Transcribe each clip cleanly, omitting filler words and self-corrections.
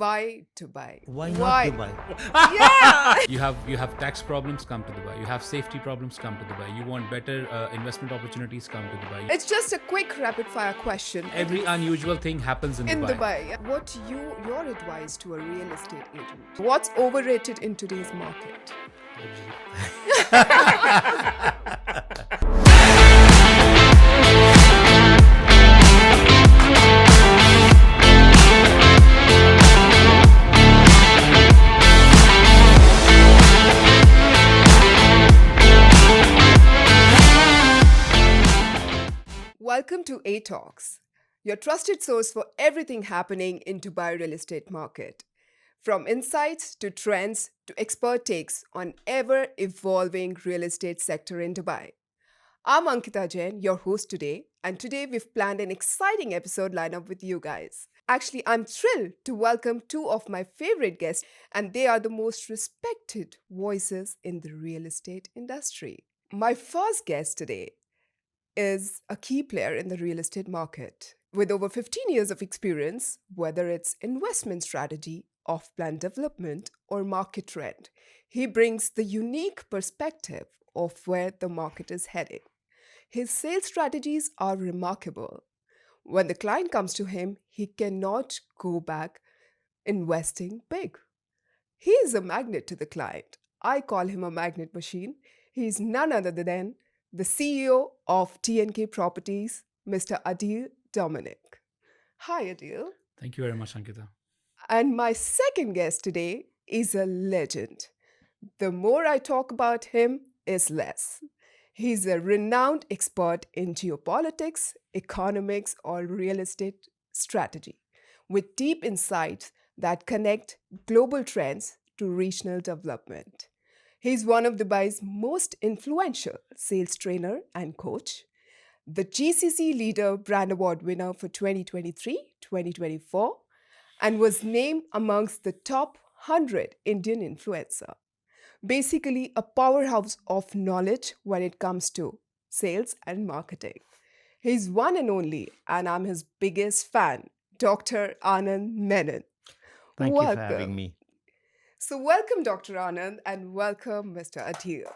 Why Dubai? Why not Dubai? Yeah. You have tax problems, come to Dubai. You have safety problems, come to Dubai. You want better investment opportunities, come to Dubai. It's just a quick rapid fire question. Every unusual thing happens in Dubai. Yeah. What your advice to a real estate agent? What's overrated in today's market? Welcome to A Talks, your trusted source for everything happening in Dubai real estate market. From insights to trends to expert takes on ever-evolving real estate sector in Dubai. I'm Ankita Jain, your host today, and today we've planned an exciting episode lineup with you guys. Actually, I'm thrilled to welcome two of my favorite guests, and they are the most respected voices in the real estate industry. My first guest today is a key player in the real estate market. With over 15 years of experience, whether it's investment strategy, off plan development, or market trend, he brings the unique perspective of where the market is heading. His sales strategies are remarkable. When the client comes to him, he cannot go back investing big. He is a magnet to the client. I call him a magnet machine. He is none other than the CEO of D&K Properties, Mr. Adeel Dominic. Hi, Adeel. Thank you very much, Ankita. And my second guest today is a legend. The more I talk about him is less. He's a renowned expert in geopolitics, economics, or real estate strategy, with deep insights that connect global trends to regional development. He's one of Dubai's most influential sales trainer and coach, the GCC Leader Brand Award winner for 2023-2024, and was named amongst the top 100 Indian influencer. Basically, a powerhouse of knowledge when it comes to sales and marketing. He's one and only, and I'm his biggest fan, Dr. Anand Menon. Thank you for having me. So, welcome, Dr. Anand, and welcome, Mr. Adeel.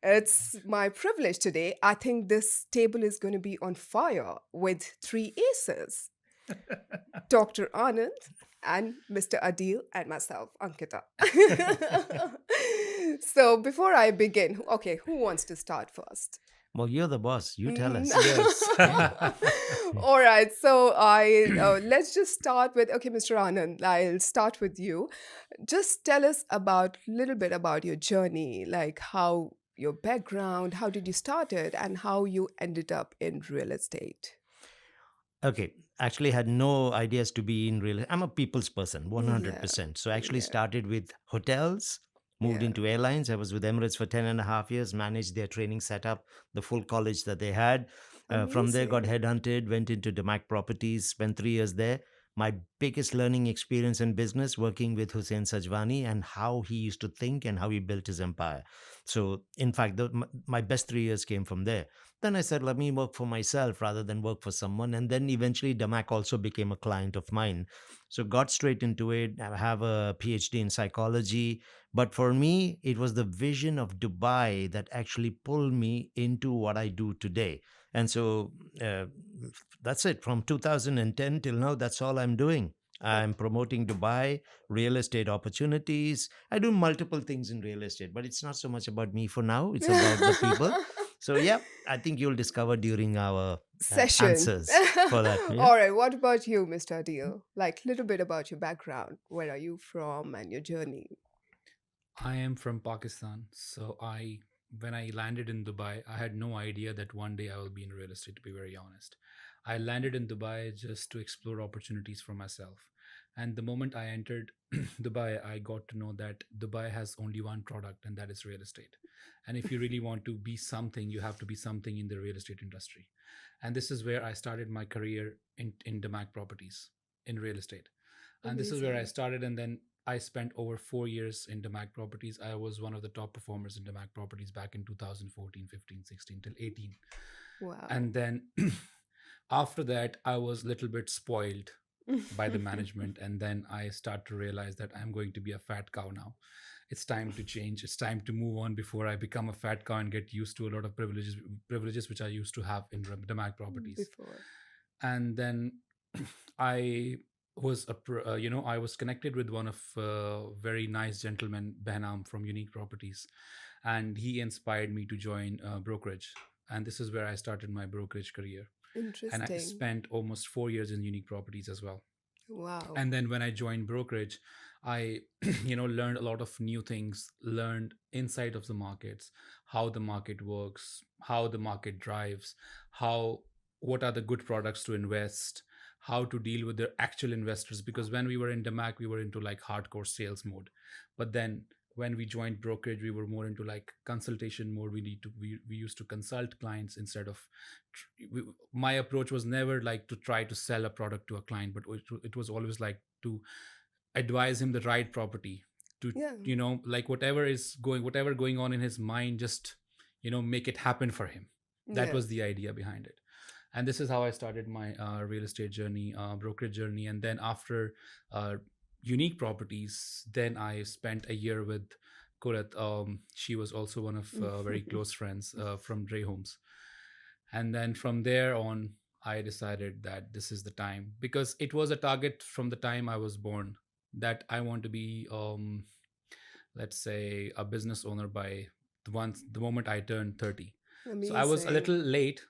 It's my privilege today. I think this table is going to be on fire with three aces Dr. Anand and Mr. Adeel and myself, Ankita. So, before I begin, okay, who wants to start first? Well, you're the boss. You tell us. Yes. All right. So let's just start with, okay, Mr. Anand, I'll start with you. Just tell us about a little bit about your journey, like how your background, how did you start it, and how you ended up in real estate. Okay. Actually, had no ideas to be in real. I'm a people's person, 100%. Yeah. So I actually Yeah. started with hotels, moved Yeah. into airlines. I was with Emirates for 10 and a half years, managed their training setup, the full college that they had. From there, got Amazing. headhunted, went into DMAC Properties, spent 3 years there. My biggest learning experience in business, working with Hussein Sajwani and how he used to think and how he built his empire. So, in fact, my best 3 years came from there. Then I said, let me work for myself rather than work for someone. And then eventually, DMAC also became a client of mine. So, got straight into it. I have a PhD in psychology. But for me, it was the vision of Dubai that actually pulled me into what I do today. And so that's it. From 2010 till now, that's all I'm doing. I'm promoting Dubai, real estate opportunities. I do multiple things in real estate, but it's not so much about me for now. It's about the people. So, yeah, I think you'll discover during our Session. answers for that. Yeah? All right. What about you, Mr. Adeel? Like a little bit about your background. Where are you from and your journey? I am from Pakistan. So when I landed in Dubai, I had no idea that one day I will be in real estate, to be very honest. I landed in Dubai just to explore opportunities for myself. And the moment I entered Dubai, I got to know that Dubai has only one product, and that is real estate. And if you really want to be something, you have to be something in the real estate industry. And this is where I started my career in DMAC Properties in real estate. And this is where I Amazing. started. And then I spent over 4 years in DMAC Properties. I was one of the top performers in DMAC Properties back in 2014, 15, 16 till 18. Wow. And then after that, I was a little bit spoiled by the management, and then I start to realize that I'm going to be a fat cow now. It's time to change. It's time to move on before I become a fat cow and get used to a lot of privileges which I used to have in Damac Properties. Before. And then I I was connected with one of very nice gentleman, Behnam from Unique Properties, and he inspired me to join brokerage. And this is where I started my brokerage career. And I Interesting. spent almost 4 years in Unique Properties as well. Wow. And then when I joined brokerage, I learned a lot of new things, learned insight of the markets, how the market works, how the market drives, how what are the good products to invest, how to deal with the actual investors. Because when we were in Damac, we were into like hardcore sales mode, but then when we joined brokerage, we were more into like consultation mode. We used to consult clients instead of my approach was never like to try to sell a product to a client, but it was always like to advise him the right property, to Yeah. like whatever going on in his mind, just make it happen for him. That was Yes. the idea behind it. And this is how I started my real estate journey, brokerage journey. And then after uh, Unique Properties, then I spent a year with Kurat. She was also one of very close friends from Dre Homes. And then from there on, I decided that this is the time, because it was a target from the time I was born that I want to be, let's say, a business owner by the moment I turned 30. So I was a little Amazing. late.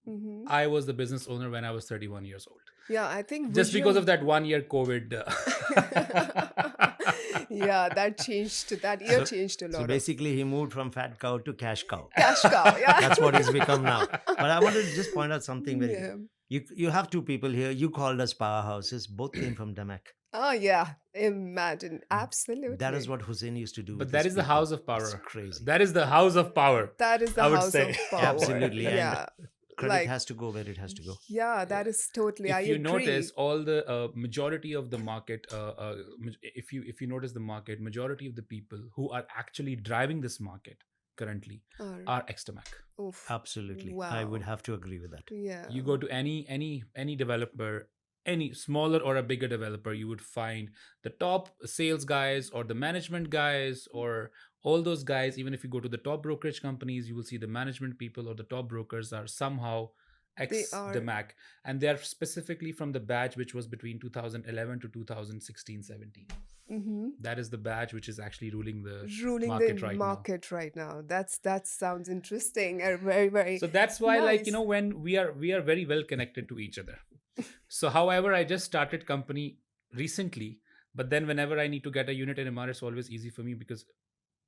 Hmm. I was the business owner when I was 31 years old, Yeah, I think just because of vision. that 1 year COVID. Yeah, that year So, changed a so lot of basically, he moved from fat cow to cash cow. cash cow. Yeah. That's what he's become now. But I wanted to just point out something very. Yeah. You have two people here. You called us powerhouses. Both came from Damak. Oh yeah. Imagine. That is Absolutely. what Hussein used to do with But that his is the people. house of It's power. crazy. That is the house of power, That is the I would house of say. power. Absolutely. And Yeah. credit Like, has to go where it has to go. yeah, Yeah. that is totally, I If you notice, agree. all the majority of the market, if you notice the market, majority of the people who are actually driving this market currently Or, are ex-Damac. oof. Absolutely. I would Wow. have to agree with that. Yeah. You go to any developer, any smaller or a bigger developer, you would find the top sales guys or the management guys or all those guys. Even if you go to the top brokerage companies, you will see the management people or the top brokers are somehow They ex are Demac, and they are specifically from the batch which was between 2011 to 2016-17. mhm, That is the batch which is actually ruling the ruling the market right now. market right now. That sounds interesting and very, very So that's why, like, nice. when we are very well connected to each other. So however, I just started company recently, but then whenever I need to get a unit in Imar, it's always easy for me because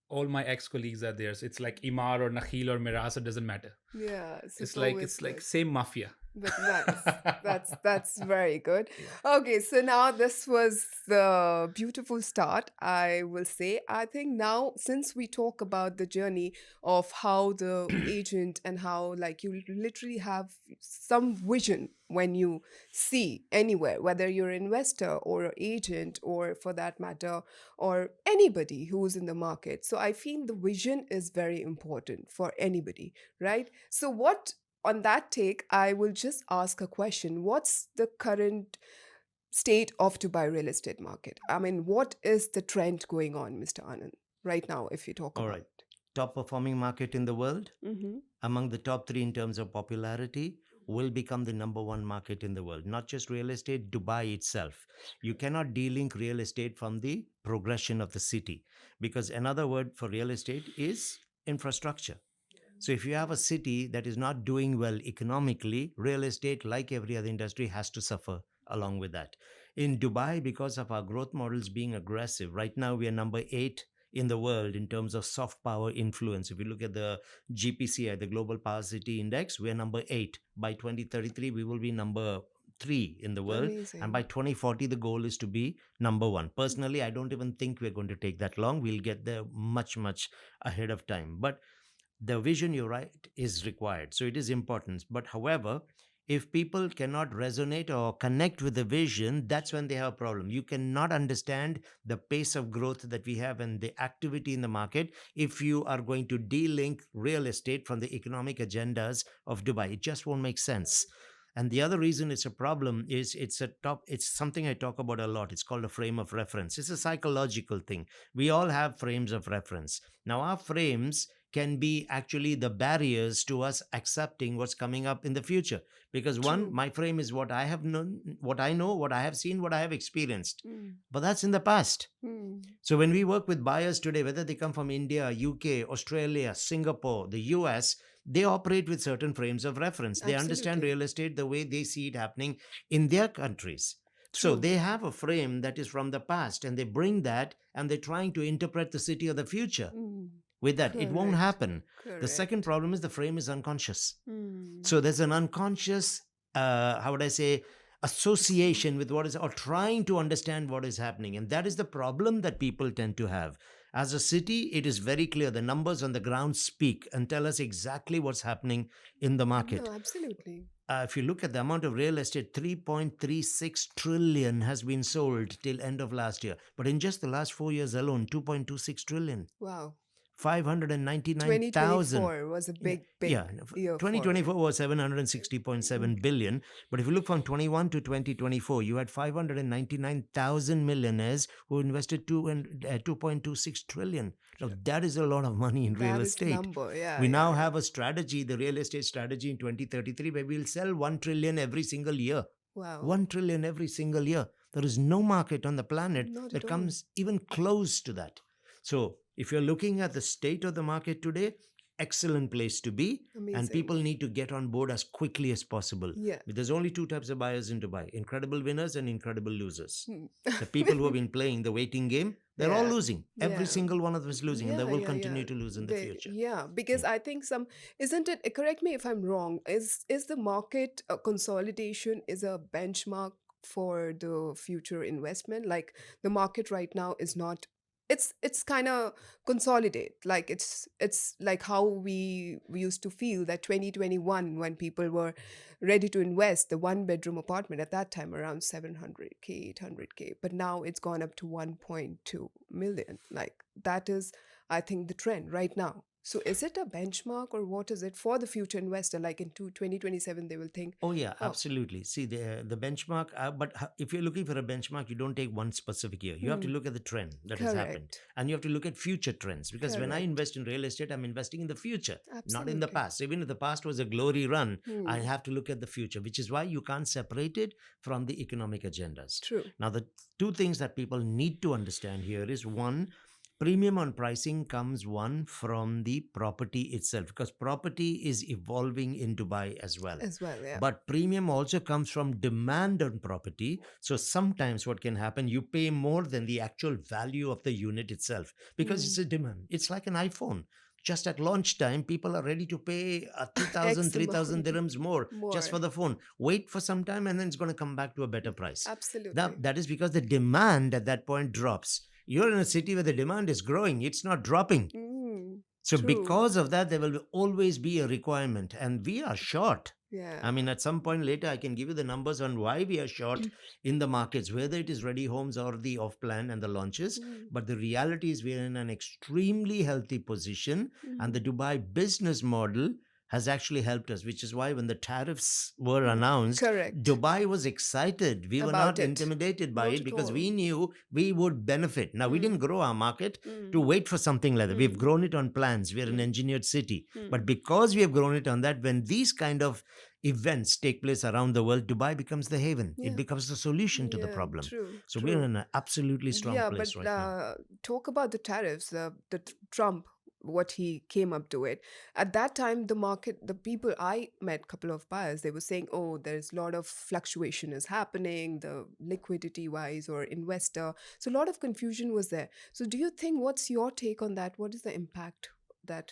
all my ex-colleagues are there. So it's like Imar or Nakhil or Miras, it doesn't matter. Yeah, It's super like with it's like good. same mafia. But nice. That's very good. Okay, so now this was the beautiful start, I will say. I think now since we talk about the journey of how the agent and how like you literally have some vision when you see anywhere, whether you're an investor or an agent or for that matter, or anybody who's in the market. So I feel the vision is very important for anybody, right? So what on that take, I will just ask a question. What's the current state of Dubai real estate market? I mean, what is the trend going on, Mr. Anand, right now, if you talk All about? right. Top performing market in the world, Mm-hmm. among the top three in terms of popularity, will become the number one market in the world. Not just real estate, Dubai itself. You cannot delink real estate from the progression of the city, because another word for real estate is infrastructure. So if you have a city that is not doing well economically, real estate, like every other industry, has to suffer along with that. In Dubai, because of our growth models being aggressive, right now we are number 8 in the world in terms of soft power influence. If you look at the GPCI, the Global Power City Index, we are number 8. By 2033, we will be number 3 in the world. And by Amazing. 2040, the goal is to be number 1. Personally, I don't even think we're going to take that long. We'll get there much, much ahead of time. But the vision, you're right, is required. So it is important. But however, if people cannot resonate or connect with the vision, that's when they have a problem. You cannot understand the pace of growth that we have and the activity in the market if you are going to de-link real estate from the economic agendas of Dubai. It just won't make sense. And the other reason it's a problem is it's something I talk about a lot. It's called a frame of reference. It's a psychological thing. We all have frames of reference. Now, our frames can be actually the barriers to us accepting what's coming up in the future. Because one, True. my frame is what I have known, what I know, what I have seen, what I have experienced. Mm. But that's in the past. Mm. So when we work with buyers today, whether they come from India, UK, Australia, Singapore, the US, they operate with certain frames of reference. They understand Absolutely. real estate the way they see it happening in their countries. So True. they have a frame that is from the past, and they bring that and they're trying to interpret the city of the future Mm. with that. It won't Correct. happen. The second Correct. problem is the frame is unconscious. Mm. So there's an unconscious, how would I say, association with what is, or trying to understand what is happening. And that is the problem that people tend to have. As a city, it is very clear. The numbers on the ground speak and tell us exactly what's happening in the market. No, absolutely. If you look at the amount of real estate, 3.36 trillion has been sold till end of last year. But in just the last 4 years alone, 2.26 trillion. Wow. 599,000. 2024 was a big, big Yeah, year for 2024 was 760.7 billion. But if you look from 21 to 2024, you had 599,000 millionaires who invested 2.26 trillion. Now, that is a lot of money in real that is estate. number. Yeah. We yeah, now yeah. have a strategy, the real estate strategy in 2033, where we'll sell 1 trillion every single year. Wow. 1 trillion every single year. There is no market on the planet Not that at all. comes even close to that. So, if you're looking at the state of the market today, excellent place to be. Amazing. And people need to get on board as quickly as possible. Yeah. There's only two types of buyers in Dubai: incredible winners and incredible losers. Hmm. The people who have been playing the waiting game, they're all Yeah. losing. Every Yeah. single one of them is losing, and they will yeah, continue yeah. to lose in the future. Yeah, because I think isn't it, correct me if I'm wrong, is the market consolidation is a benchmark for the future investment? Like the market right now is not, it's kind of consolidate, like it's like how we used to feel that 2021 when people were ready to invest the one bedroom apartment at that time around 700K 800K, but now it's gone up to 1.2 million. Like that is, I think, the trend right now. So is it a benchmark or what is it for the future investor? Like in 2027 they will think, Oh yeah, oh, absolutely. See the benchmark, but if you're looking for a benchmark, you don't take one specific year. You have to look at the trend that has happened, correct, and you have to look at future trends. Because when I correct, invest in real estate, I'm investing in the future, not in the absolutely. past. Even if the past was a glory run, I Hmm. have to look at the future, which is why you can't separate it from the economic agendas. True. Now, the two things that people need to understand here is one, premium on pricing comes one from the property itself, because property is evolving in Dubai as well. As well, yeah. But premium also comes from demand on property. So sometimes what can happen, you pay more than the actual value of the unit itself because it's a demand. It's like an iPhone. Just at launch time, people are ready to pay 2,000, X 3,000 amount dirhams more just for more. the phone. Wait for some time and then it's going to come back to a better price. Absolutely. That is because the demand at that point drops. You're in a city where the demand is growing, it's not dropping. Mm, So true. because of that, there will always be a requirement, and we are short. Yeah. I mean, at some point later, I can give you the numbers on why we are short in the markets, whether it is ready homes or the off plan and the launches. Mm, But the reality is, we are in an extremely healthy position, and the mm. Dubai business model has actually helped us, which is why when the tariffs were announced, Correct. Dubai was excited. We were About not it. intimidated by Not it at because all. we knew we would benefit. Now, we didn't grow our market to Mm, wait for something like that. We've mm, grown it on plans. We're an mm, engineered city. But mm. because we have grown it on that, when these kind of events take place around the world, Dubai becomes the haven. Yeah. It becomes the solution to the Yeah, problem. true, So we're true. in an absolutely strong Yeah, place but right now. talk about the tariffs, Trump, what he came up to it. At that time, the market, the people I met, couple of buyers, they were saying, oh, there's a lot of fluctuation is happening, the liquidity wise or investor. So a lot of confusion was there. So do you think, what's your take on that? What is the impact that,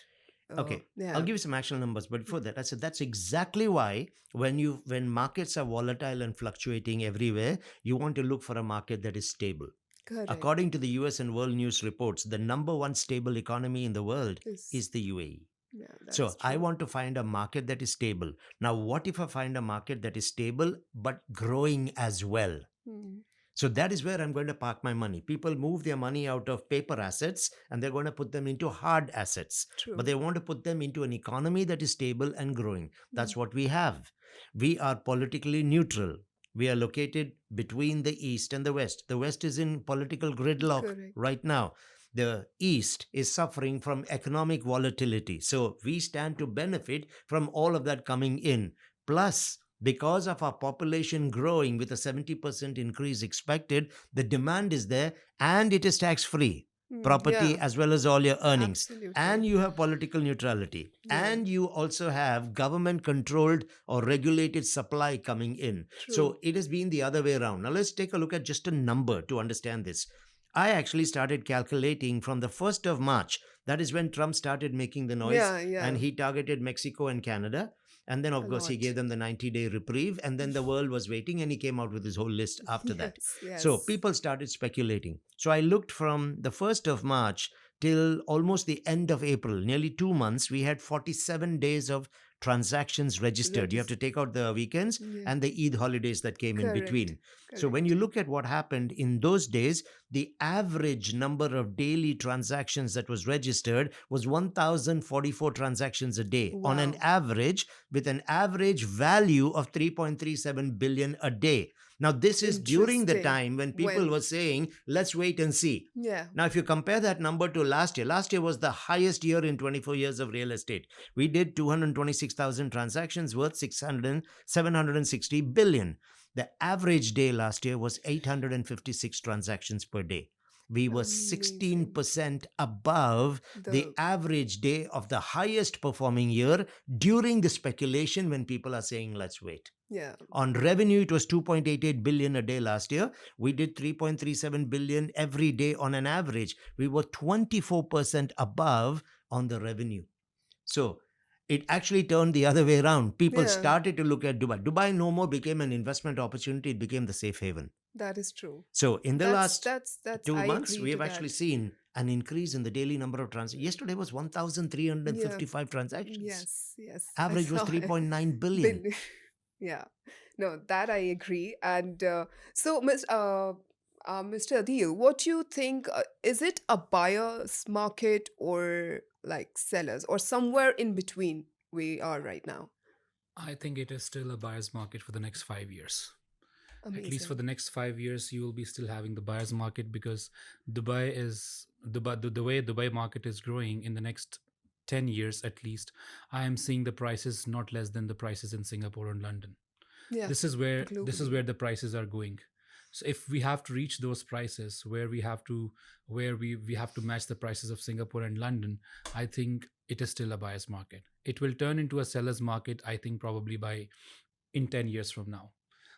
Okay, yeah. I'll give you some actual numbers, but before that, I said that's exactly why when markets are volatile and fluctuating everywhere, you want to look for a market that is stable. Correct. According to the US and World News reports, the number one stable economy in the world is the UAE. Yeah, that So is I true. want to find a market that is stable. Now, what if I find a market that is stable but growing as well? Hmm. So that is where I'm going to park my money. People move their money out of paper assets and they're going to put them into hard assets. But True. they want to put them into an economy that is stable and growing. Mm. That's what we have. We are politically neutral. We are located between the East and the West. The West is in political gridlock Correct. right now. The East is suffering from economic volatility. So we stand to benefit from all of that coming in. Plus, because of our population growing with a 70% increase expected, the demand is there and it is tax free. Property Yeah, as well as all your earnings. absolutely. And you have political neutrality. Yeah, And you also have government controlled or regulated supply coming in. true. So it has been the other way around. Now let's take a look at just a number to understand this. I actually started calculating from the 1st of March. That is when Trump started making the noise Yeah, yeah. and he targeted Mexico and Canada. And then, A of course, he lot. gave them the 90-day reprieve. And then the world was waiting and he came out with his whole list after that. Yes, So yes. people started speculating. So I looked from the 1st of March till almost the end of April, nearly 2 months, we had 47 days of transactions registered. You have to take out the weekends Yeah. and the Eid holidays that came in Correct. between. So when you look at what happened in those days, the average number of daily transactions that was registered was 1,044 transactions a day on an Wow. average, with an average value of 3.37 billion a day. Now, this is during the Interesting. time when people When- were saying, let's wait and see. Yeah. Now, if you compare that number to last year was the highest year in 24 years of real estate. We did 226,000 transactions worth 760 billion. The average day last year was 856 transactions per day. We were Amazing. 16% above the The average day of the highest performing year during the speculation when people are saying, let's wait. yeah. On revenue, it was 2.88 billion a day last year. We did 3.37 billion every day on an average. We were 24% above on the revenue. So it actually turned the other way around. People Yeah. started to look at Dubai. Dubai no more became an investment opportunity. It became the safe haven. That is true. So in the last That's 2 months, I we agree have to actually that. seen an increase in the daily number of transactions. Yesterday was 1,355 transactions. Yes. Average was I saw it. 3.9 billion. Yeah. No, that I agree. And so, Mr. Adeel, what do you think? Is it a buyer's market or like sellers or somewhere in between we are right now? I think it is still a buyer's market for the next 5 years. Amazing. At least for the next 5 years, you will be still having the buyer's market, because Dubai is the way Dubai market is growing in the next 10 years at least. I am seeing the prices not less than the prices in Singapore and London. Yeah. This is where globally. the prices are going. So if we have to reach those prices where we have to match the prices of Singapore and London, I think it is still a buyer's market. It will turn into a seller's market, I think, probably in 10 years from now.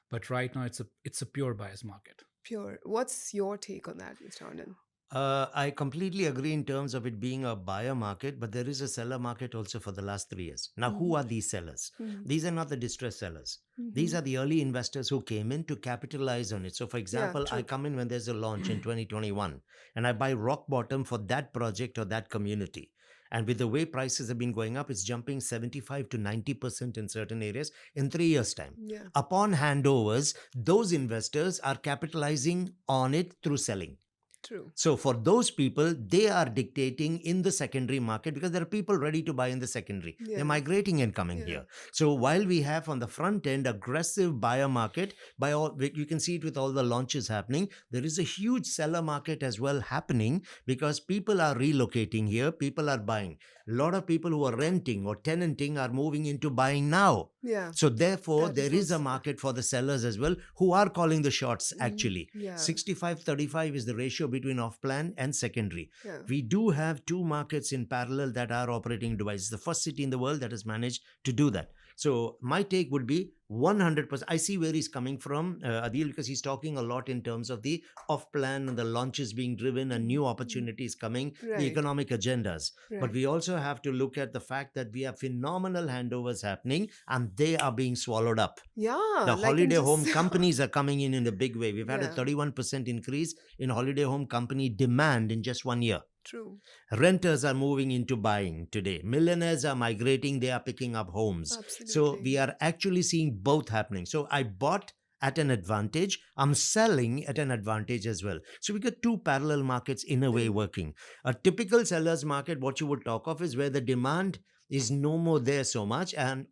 But right now it's a pure buyer's market. Pure. What's your take on that, Mr. Anand? I completely agree in terms of it being a buyer market, but there is a seller market also for the last 3 years. Now, who are these sellers? Mhm. These are not the distressed sellers. Mhm. These are the early investors who came in to capitalize on it. So, for example, I true. come in when there's a launch in 2021 and I buy rock bottom for that project or that community. And with the way prices have been going up, it's jumping 75 to 90% in certain areas in 3 years' time. Yeah. Upon handovers, those investors are capitalizing on it through selling. True. So for those people, they are dictating in the secondary market because there are people ready to buy in the secondary. Yeah. They're migrating and coming Yeah. here. So while we have on the front end aggressive buyer market, you can see it with all the launches happening, there is a huge seller market as well happening because people are relocating here, people are buying. A lot of people who are renting or tenanting are moving into buying now. Yeah. So therefore, That there is a also- market for the sellers as well who are calling the shots actually. Yeah. 65-35 is the ratio between off-plan and secondary. Yeah. We do have two markets in parallel that are operating in Dubai. It's the first city in the world that has managed to do that. So my take would be 100%. I see where he's coming from, Adeel, because he's talking a lot in terms of the off-plan and the launches being driven and new opportunities coming, the Right. economic agendas. But Right. we also have to look at the fact that we have phenomenal handovers happening and they are being swallowed up. Yeah. The like in holiday just- home companies are coming in a big way. We've had a Yeah. 31% increase in holiday home company demand in just 1 year. True. Renters are moving into buying today. Millionaires are migrating. They are picking up homes. Absolutely. So we are actually seeing both happening. So I bought at an advantage, I'm selling at an advantage as well. So we got two parallel markets in a way Mm. working. A typical seller's market, what you would talk of, is where the demand is no more there so much, and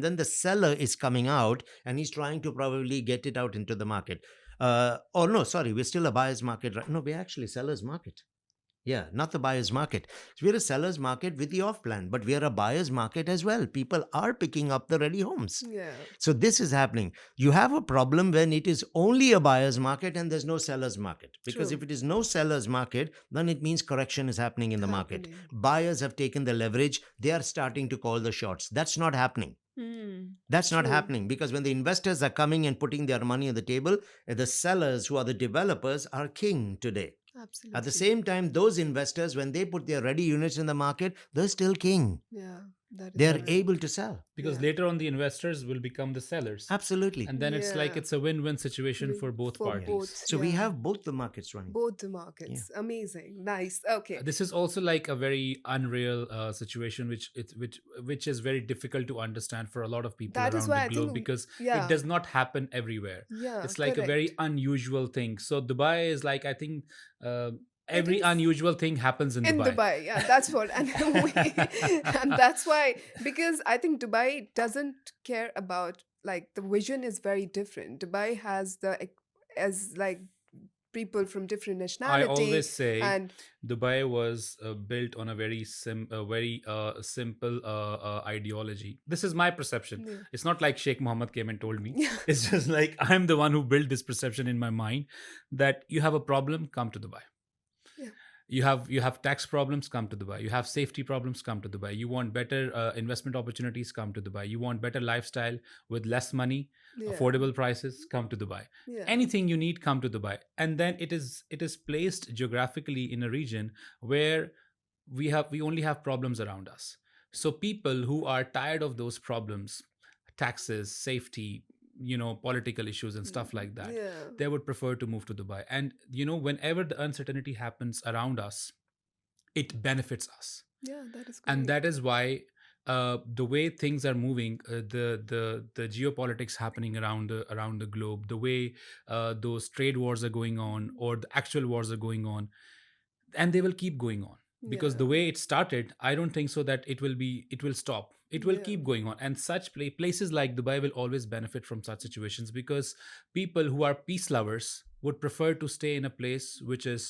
then the seller is coming out and he's trying to probably get it out into the market. Or no, sorry, we're still a buyer's market, right? No, we're actually seller's market. Yeah, not the buyer's market. So we're a seller's market with the off plan, but we are a buyer's market as well. People are picking up the ready homes. Yeah. So this is happening. You have a problem when it is only a buyer's market and there's no seller's market. Because True. if it is no seller's market, then it means correction is happening in the market. Happening. Buyers have taken the leverage. They are starting to call the shots. That's not happening. Mm. That's not True. happening because when the investors are coming and putting their money on the table, the sellers who are the developers are king today. At the Absolutely. same time, those investors, when they put their ready units in the market, they're still king. Yeah, that is They're correct. able to sell. Because Yeah. later on the investors will become the sellers, Absolutely. and then it's like Yeah. it's a win-win situation for both For parties. both. So we Yeah. have both the markets running. Both the markets. Amazing. Nice. Okay. This is also like a very unreal situation, which is very difficult to understand for a lot of people That is around why the I globe, think, because yeah. it does not happen everywhere. Yeah, It's like a very correct. unusual thing. So Dubai is like, I think It every is unusual thing happens in in Dubai. Dubai. Yeah, that's what. And and that's why, because I think Dubai doesn't care about, like, the vision is very different. Dubai has as like people from different I nationality, always say and Dubai was built on a very simple ideology. This is my perception. yeah. It's not like Sheikh Mohammed came and told me. Yeah. It's just like I'm the one who built this perception in my mind that you have a problem, come to Dubai. Yeah. You have tax problems, come to Dubai. You have safety problems, come to Dubai. You want better investment opportunities, come to Dubai. You want better lifestyle with less money, Yeah. affordable prices, come to Dubai. Yeah. Anything you need, come to Dubai. And then it is placed geographically in a region where we only have problems around us. So people who are tired of those problems, taxes, safety, political issues and stuff like that, Yeah. they would prefer to move to Dubai. And whenever the uncertainty happens around us, it benefits us. Yeah, that is And great. that is why the way things are moving, the geopolitics happening around the globe, the way those trade wars are going on, or the actual wars are going on, and they will keep going on, because the Yeah. way it started, I don't think so that it will stop. It will Yeah. keep going on, and such places like Dubai will always benefit from such situations, because people who are peace lovers would prefer to stay in a place which is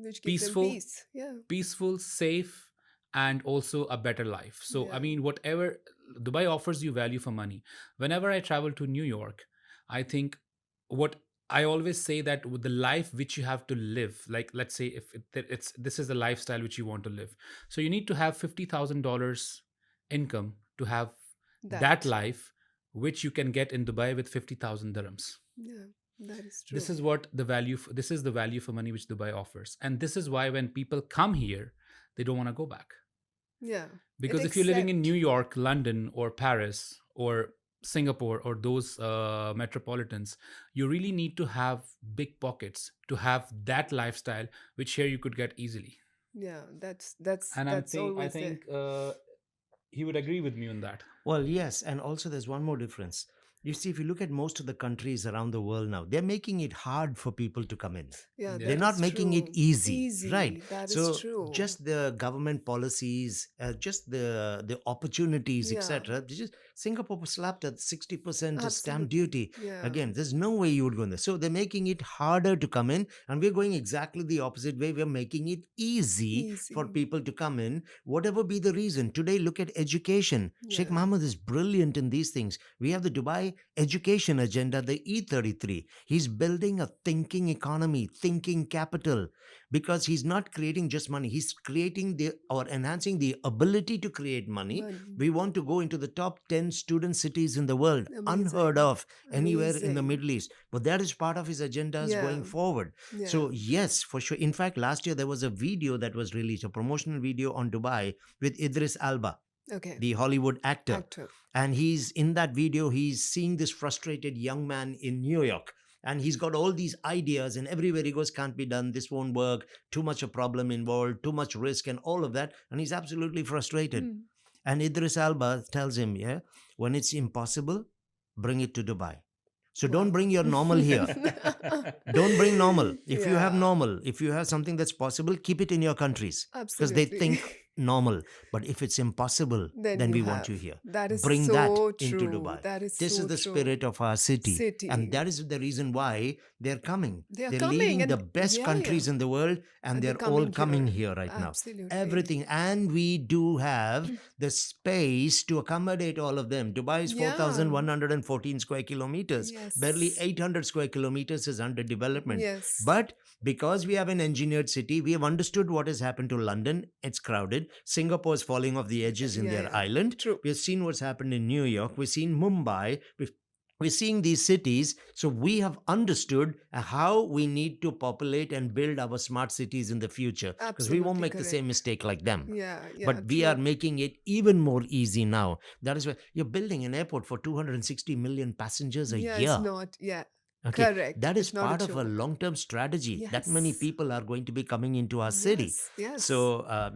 Which gives them peaceful, peace. Yeah. safe, and also a better life. So I Yeah. mean, whatever Dubai offers you value for money. Whenever I travel to New York, I think what I always say, that with the life which you have to live, like let's say if it's this is the lifestyle which you want to live, so you need to have $50,000 income to have that That. life, which you can get in Dubai with 50,000 dirhams. Yeah. That is true. This is what the value. This is the value for money which Dubai offers, and this is why when people come here, they don't want to go back. Yeah. Because if you're living in New York, London, or Paris, or Singapore, or those metropolitans, you really need to have big pockets to have that lifestyle, which here you could get easily. Yeah, that's And I always there. think he would agree with me on that. Well, yes. And also, there's one more difference. You see, if you look at most of the countries around the world now, they're making it hard for people to come in. Yeah, Yeah. They're that not is making it true. easy, right? That is So true. just the government policies, just the opportunities, Yeah. etc. Just Singapore was slapped at 60% stamp Absolutely. duty. Yeah. Again, there's no way you would go in there. So they're making it harder to come in, and we're going exactly the opposite way. We're making it easy for Easy. people to come in, whatever be the reason. Today, look at education. Sheikh Yeah. Mohammed is brilliant in these things. We have the Dubai education agenda, the E33. He's building a thinking economy, thinking capital, because he's not creating just money. He's creating or enhancing the ability to create money. Money. We want to go into the top 10 student cities in the world, unheard Amazing. of anywhere in the Amazing. Middle East. But that is part of his agendas going Yeah. forward. Yeah. So, yes, for sure. In fact, last year there was a video that was released, a promotional video on Dubai with Idris Elba, Okay. the Hollywood actor. Actor. And he's in that video, he's seeing this frustrated young man in New York. And he's got all these ideas, and everywhere he goes, can't be done, this won't work, too much a problem involved, too much risk, and all of that. And he's absolutely frustrated. Mm. And Idris Elba tells him, yeah, when it's impossible, bring it to Dubai. So don't Wow. bring your normal here. Don't bring normal. If you have Yeah. normal, if you have something that's possible, keep it in your countries because they Absolutely. think normal. But if it's impossible, Then then you we want have. you here. That is Bring that so into true. Dubai. That is This is so the true. spirit of our city. And City. that is the reason why they're coming. They are They're coming leaving the and best yeah, yeah. countries in the world and And they're they're all coming coming here. here right now. Absolutely. Everything. And we do have the space to accommodate all of them. Dubai is Yeah. 4,114 square kilometers. Barely Yes. 800 square kilometers is under development. Yes. But because we have an engineered city, we have understood what has happened to London. It's crowded. Singapore is falling off the edges in Yeah, their yeah. island. True. We've seen what's happened in New York. We've seen Mumbai. We're seeing these cities. So we have understood how we need to populate and build our smart cities in the future because we won't Absolutely make the same correct. mistake like them. Yeah, yeah, But we are true. making it even more easy now. That is why you're building an airport for 260 million passengers a Yeah, it's year. not. Yeah, Okay, correct. that is It's not a part of a joke. long-term strategy. That many Yes. people are going to be coming into our city. Yes. Yes. So,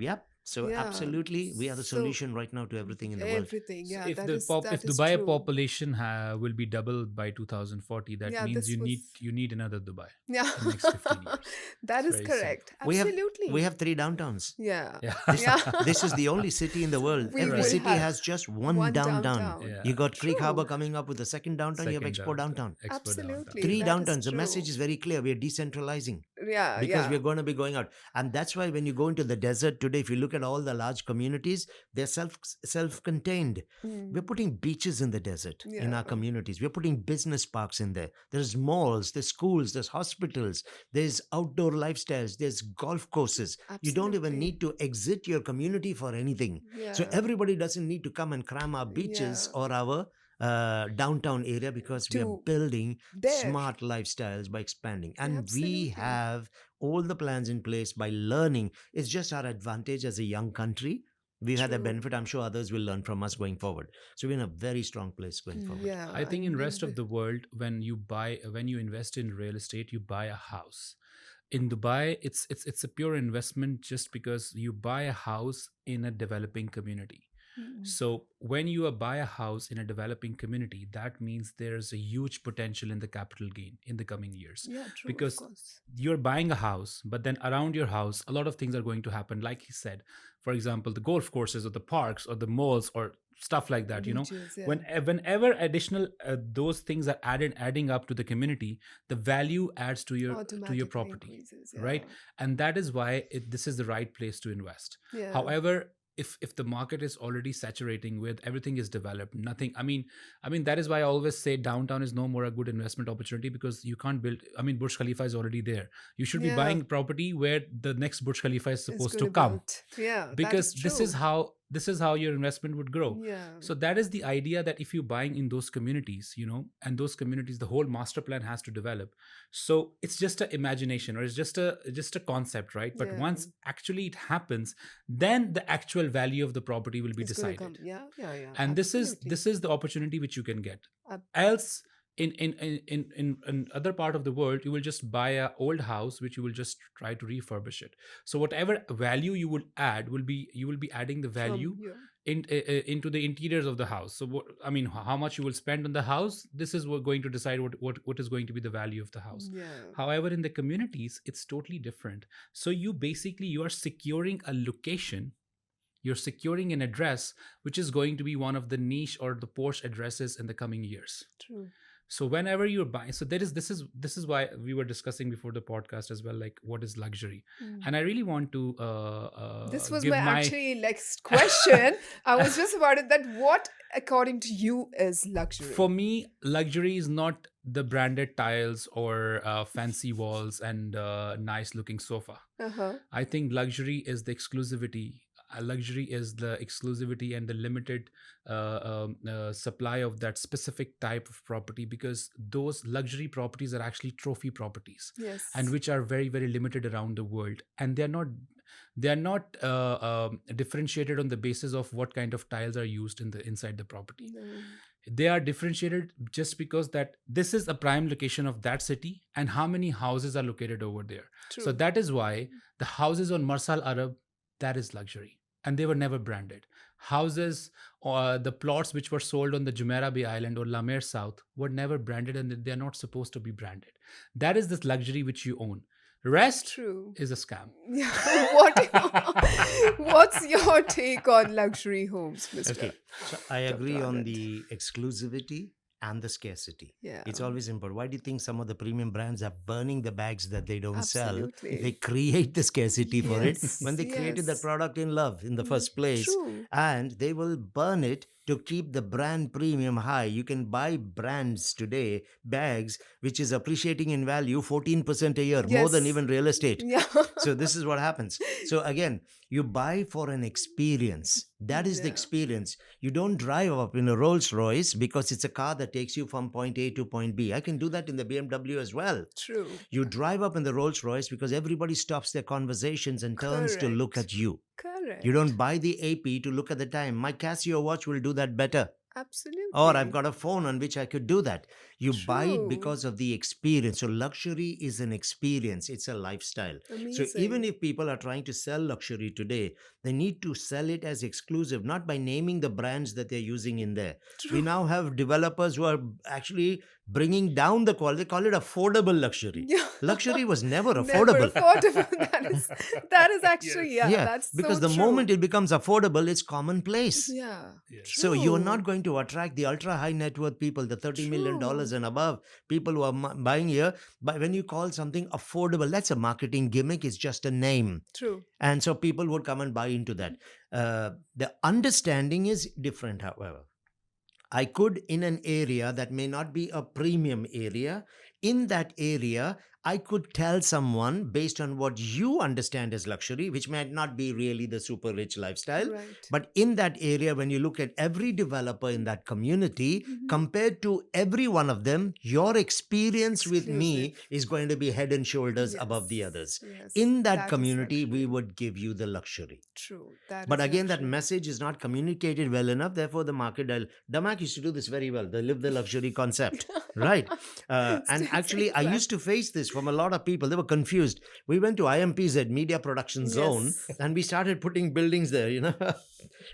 yeah. So, Yeah. absolutely, we are the So solution right now to everything in the world. everything. So Yeah, if that if is Dubai true. population will be doubled by 2040, that Yeah, means this was you need another Dubai yeah. in next 15 years. That It's is very correct. simple. We Absolutely. have 3 downtowns. Yeah. Yeah. This Yeah. this is the only city in the world. We Every will Right. city have has just one one downtown. downtown. Yeah. You got Creek Harbor True. coming up with the second downtown. You have Second Expo downtown, downtown. Expo downtown. Absolutely. Three That is downtowns. The message true. is very clear. We are decentralizing Yeah, because yeah. we're going to be going out, and that's why when you go into the desert today, if you look at all the large communities, they're self-contained. We're Mm. putting beaches in the desert in Yeah. our communities. We're putting business parks in there. There's malls, there's schools, there's hospitals, there's outdoor lifestyles, there's golf courses. You don't even Absolutely. need to exit your community for anything. So Yeah. everybody doesn't need to come and cram our beaches Yeah. or our downtown area because we are To building there. smart lifestyles by expanding. And we Absolutely. have all the plans in place by learning. It's just our advantage as a young country. We've had the True. benefit. I'm sure others will learn from us going forward. So we're in a very strong place going forward. Yeah. I think in And rest of the world, when you invest in real estate, you buy a house. In Dubai, it's a pure investment just because you buy a house in a developing community. Mm. So when you buy a house in a developing community, that means there's a huge potential in the capital gain in the coming years. Yeah, true. Of Because course. you're buying a house, but then around your house, a lot of things are going to happen. Like he said, for example, the golf courses or the parks or the malls or stuff like that. Beaches, yeah. Whenever additional those things are adding up to the community, the value adds to your Automatically property, increases. right? Yeah. And that is why this is the right place to invest. Yeah. However, if the market is already saturating with everything is developed, nothing. I mean that is why I always say downtown is no more a good investment opportunity because you can't build. I mean, Burj Khalifa is already there. You should be Yeah. buying property where the next Burj Khalifa is It's supposed gonna to come, build. Yeah. That because is this is true. how your investment would grow. Yeah. So that is the idea, that if you're buying in those communities, and those communities, the whole master plan has to develop. So it's just an imagination, or it's just a concept, right? But Yeah. once actually it happens, then the actual value of the property will be It's gonna decided. come. Yeah. Yeah. Yeah. And Absolutely. this is the opportunity which you can get. Ab- Else, in other part of the world, you will just buy a old house which you will just try to refurbish it. So whatever value you will add you will be adding the value From, yeah. into the interiors of the house. So how much you will spend on the house, this is going to decide what is going to be the value of the house. Yeah. However, in the communities, it's totally different. So you are securing a location, you're securing an address which is going to be one of the niche or the Porsche addresses in the coming years. True. So whenever you're buying, so this is why we were discussing before the podcast as well, like what is luxury. Mm. And I really want to This was give my actually next question. I was just about it. That what, according to you, is luxury? For me, luxury is not the branded tiles or fancy walls and nice looking sofa. Uh-huh. I think luxury is the exclusivity. Luxury is the exclusivity and the limited supply of that specific type of property, because those luxury properties are actually trophy properties, Yes. and which are very, very limited around the world, and they are not differentiated on the basis of what kind of tiles are used inside the property. No. They are differentiated just because that this is a prime location of that city and how many houses are located over there. True. So that is why the houses on Marsal Arab, that is luxury, and they were never branded. Houses or the plots which were sold on the Jumeirah Bay Island or La Mer South were never branded, and they're not supposed to be branded. That is this luxury which you own. Rest True. is a scam. Yeah. What's your take on luxury homes, Mr. Okay, so I Dr. agree on Anand? the exclusivity and the scarcity. Yeah. It's always important. Why do you think some of the premium brands are burning the bags that they don't sell? Absolutely. They create the scarcity for it Yes. when they created that Yes. product in love in the Mm, first place, True. and they will burn it to keep the brand premium high. You can buy brands today, bags, which is appreciating in value 14% a year, more than Yes. even real estate. Yeah. So this is what happens. So again, you buy for an experience. That is the Yeah. experience. You don't drive up in a Rolls Royce because it's a car that takes you from point A to point B. I can do that in the BMW as well. True. You drive up in the Rolls Royce because everybody stops their conversations and turns to look Correct. at you. Correct. You don't buy the AP to look at the time. My Casio watch will do that better. Absolutely. Or I've got a phone on which I could do that. You buy it True. because of the experience. So luxury is an experience. It's a lifestyle. So even Amazing. if people are trying to sell luxury today, they need to sell it as exclusive, not by naming the brands that they're using in there. We True. now have developers who are actually bringing down the quality. They call it affordable luxury. Yeah. Luxury was never Never affordable. affordable. That is actually, yeah, that's because so the true. moment it becomes affordable, it's commonplace. Yeah. Yes. So you're True. not going to attract the ultra high net worth people, the $30 million True. and above, people who are buying here. But when you call something affordable, that's a marketing gimmick. It's just a name. True. And so people would come and buy into that. The understanding is different, however. I could, in an area that may not be a premium area, in that area, I could tell someone based on what you understand as luxury, which might not be really the super rich lifestyle. Right. But in that area, when you look at every developer in that community, Mhm. compared to every one of them, your experience with me Exclusive. is going to be head and shoulders above the Yes. others. Yes. In that That is community, we luxury. would give you the luxury. True. That But is again, that luxury. message is not communicated well enough. Therefore, the market, Damak used to do this very well. The live the luxury concept, right? And It's actually, I used to face this from a lot of people. They were confused. We went to IMPZ, Media Production Zone, Yes. and we started putting buildings there, Vista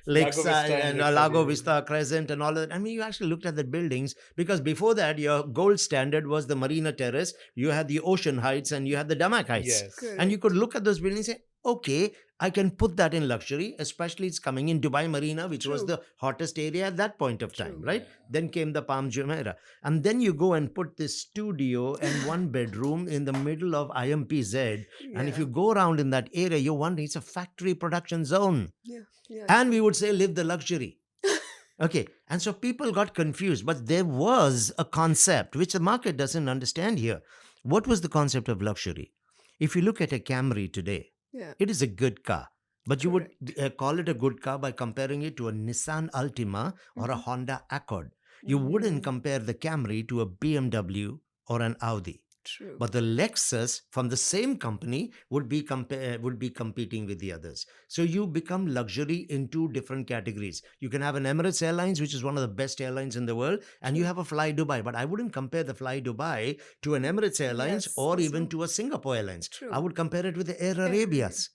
Lakeside and and Lakeside, Lago yeah. Vista, Crescent, and all that. I mean, you actually looked at the buildings because before that, your gold standard was the Marina Terrace, you had the Ocean Heights, and you had the Damak Heights. Yes. And you Correct. could look at those buildings and say, okay, I can put that in luxury, especially it's coming in Dubai Marina, which was True. the hottest area at that point of time, True. right? Then came the Palm Jumeirah. And then you go and put this studio and one bedroom in the middle of IMPZ. And if Yeah. you go around in that area, you're wondering it's a factory production zone. Yeah. Yeah. And we true. would say, live the luxury. Okay. And so people got confused, but there was a concept which the market doesn't understand here. What was the concept of luxury? If you look at a Camry today, Yeah. it is a good car. But you would Correct. call it a good car by comparing it to a Nissan Altima or a Mhm. Honda Accord. You wouldn't Mm, compare the Camry to a BMW or an Audi. True. But the Lexus from the same company would be competing with the others. So you become luxury in two different categories. You can have an Emirates Airlines, which is one of the best airlines in the world, and you True. have a Fly Dubai. But I wouldn't compare the Fly Dubai to an Emirates Airlines Yes. or Yes. even No. to a Singapore Airlines. True. I would compare it with the Air Air Arabia. Arabias.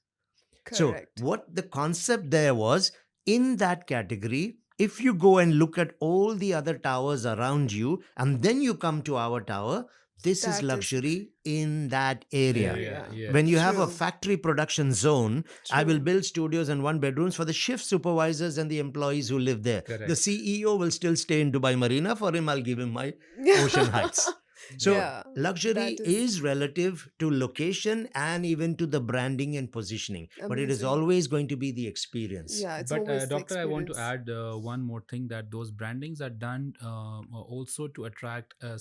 So Correct. what the concept there was, in that category, if you go and look at all the other towers around you and then you come to our tower, this That is is luxury in that area. Yeah, yeah. When you have a True. factory production zone, I will True. build studios and one bedrooms for the shift supervisors and the employees who live there. Correct. The CEO will still stay in Dubai Marina. For him, I'll give him my Ocean Heights. So Yeah, luxury that is is relative to location and even to the branding and positioning, but it is amazing. always going to be the experience. Yeah, it's But always the doctor, I want to experience. add one more thing, that those brandings are done also to attract a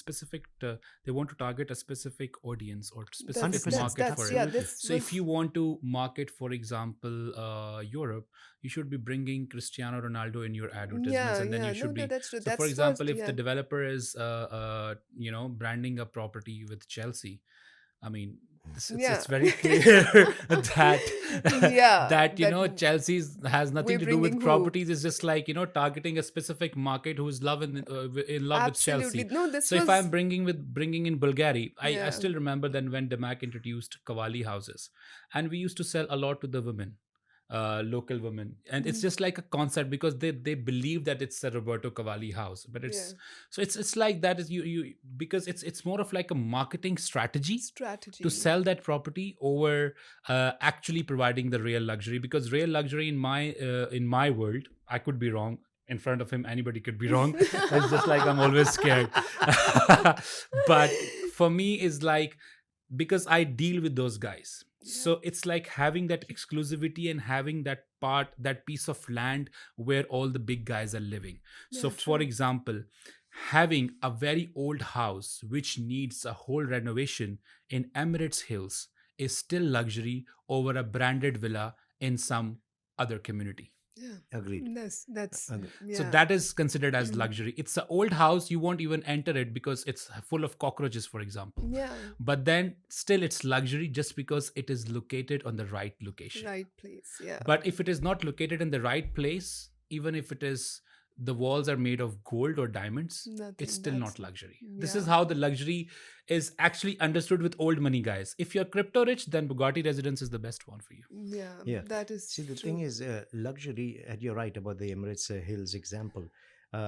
specific. They want to target a specific audience or specific 100%. market for it. yeah. Absolutely. This So if was you want to market, for example, Europe, you should be bringing Cristiano Ronaldo in your advertisements, yeah, and then yeah. you No, should no, be. that's true. So, That's for example, first, if yeah. the developer is, branding a property with Chelsea, I mean, Yeah. it's very clear that Yeah, that that Chelsea's has nothing we're to do with bringing who? properties. It's just like targeting a specific market who is in love with Absolutely. Chelsea. No, this So if was I'm bringing in Bulgari, I yeah. still remember then when Demac introduced Kavali houses, and we used to sell a lot to the women. local women, and it's Mhm. just like a concept because they believe that it's a Roberto Cavalli house, but Yeah. it's like that is you because it's more of like a marketing strategy to Strategy. sell that property over actually providing the real luxury, because real luxury in my world, I could be wrong. In front of him anybody could be wrong. It's just like I'm always scared. But for me is like, because I deal with those guys, Yeah. so it's like having that exclusivity and having that piece of land where all the big guys are living. So Yeah, for true. example, having a very old house which needs a whole renovation in Emirates Hills is still luxury over a branded villa in some other community. Yeah. Agreed. That's Agreed. So yeah. that is considered as luxury. It's an old house, you won't even enter it because it's full of cockroaches, for example. Yeah. But then still it's luxury just because it is located on the right location. Right place. Yeah. But if it is not located in the right place, even if it is the walls are made of gold or diamonds, it's Nothing. still That's not luxury. This is yeah. how the luxury is actually understood with old money guys. If you're crypto rich, then Bugatti residence is the best one for you. Yeah. Yeah. That is See, the thing true. is, luxury, and you're right about the Emirates Hills example.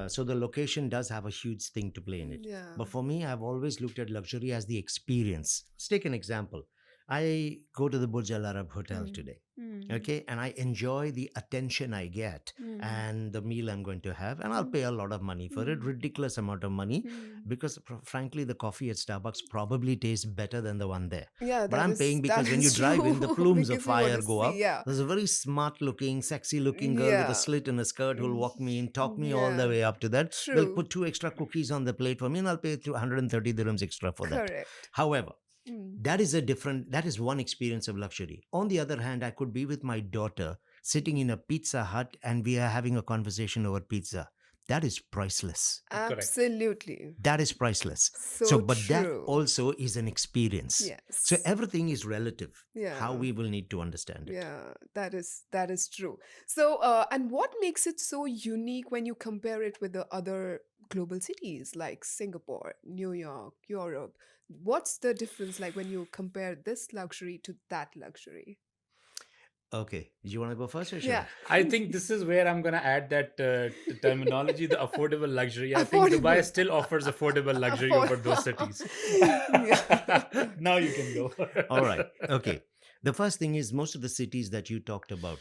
So the location does have a huge thing to play in it. Yeah. But for me, I've always looked at luxury as the experience. Let's take an example. I go to the Burj Al Arab Hotel Mm. today. Mm. Okay, and I enjoy the attention I get Mm. and the meal I'm going to have, and I'll Mm. pay a lot of money for it, Mm. ridiculous amount of money, Mm. because frankly, the coffee at Starbucks probably tastes better than the one there. Yeah, But I'm paying that because when you is drive in, the true plumes of because we want fire to go see. up. Yeah. There's a very smart looking, sexy looking girl with a Yeah. slit in a skirt who'll walk me in, talk me all the Yeah. way up to that. They'll True. put 2 extra cookies on the plate for me, and I'll pay 130 dirhams extra for that. Correct. However, Mm. that is one experience of luxury. On the other hand, I could be with my daughter sitting in a Pizza Hut and we are having a conversation over pizza. That is priceless. Correct. Absolutely. That is priceless. So, So but that true. also is an experience. So Yes. everything is relative. How Yeah. we will need to understand it. Yeah, that is true. So, and what makes it so unique when you compare it with the other global cities like Singapore, New York, Europe? What's the difference like when you compare this luxury to that luxury? Okay. Do you want to go first or should Yeah, I? I think this is where I'm gonna add that terminology, the affordable luxury. I think Dubai affordable. still offers affordable luxury Afford. over those cities. Yeah. Now you can go. All right. Okay. The first thing is most of the cities that you talked about,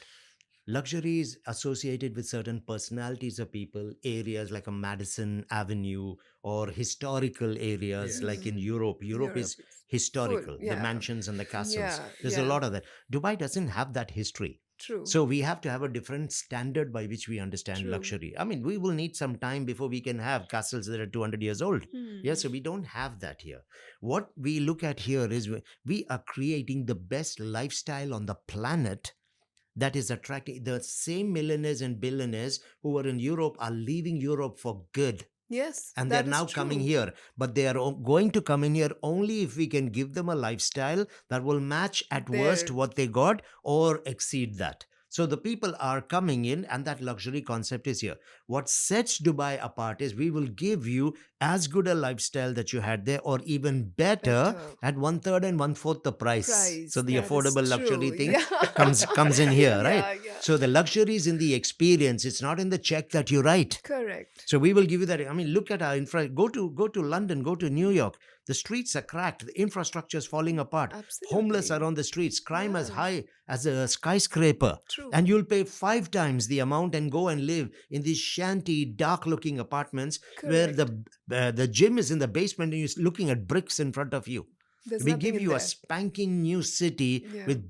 luxury is associated with certain personalities of people, areas like a Madison Avenue or historical areas like in Yes. Mm. Europe. Europe Europe is is full. historical, the Yeah, mansions and the castles. yeah, There's a yeah. lot of that. Dubai doesn't have that history. True, So we have to have a different standard by which we understand true. luxury. I mean, we will need some time before we can have castles that are 200 years old. Yeah, Hmm. so we don't have that here. What we look at here is we are creating the best lifestyle on the planet that is attracting the same millionaires and billionaires who are in Europe are leaving Europe for good. Yes, And they're that is now coming true. here, but they are going to come in here only if we can give them a lifestyle that will match at worst There, what they got or exceed that. So the people are coming in, and that luxury concept is here. What sets Dubai apart is we will give you as good a lifestyle that you had there, or even better better at one third and one fourth the price. So price. the That is affordable luxury true. thing Yeah. comes in here, right? Yeah, yeah. So the luxury is in the experience. It's not in the check that you write. Correct. So we will give you that. I mean, look at our infra. Go to London. Go to New York. The streets are cracked. The infrastructure is falling apart. Homeless Absolutely. are on the streets. Crime as Yeah, high as a skyscraper. true. And you'll pay 5 times the amount and go and live in these shanty, dark-looking apartments where Correct. the gym is in the basement and you're looking at bricks in front of you. There's We nothing give in you a there. spanking new city Yeah. with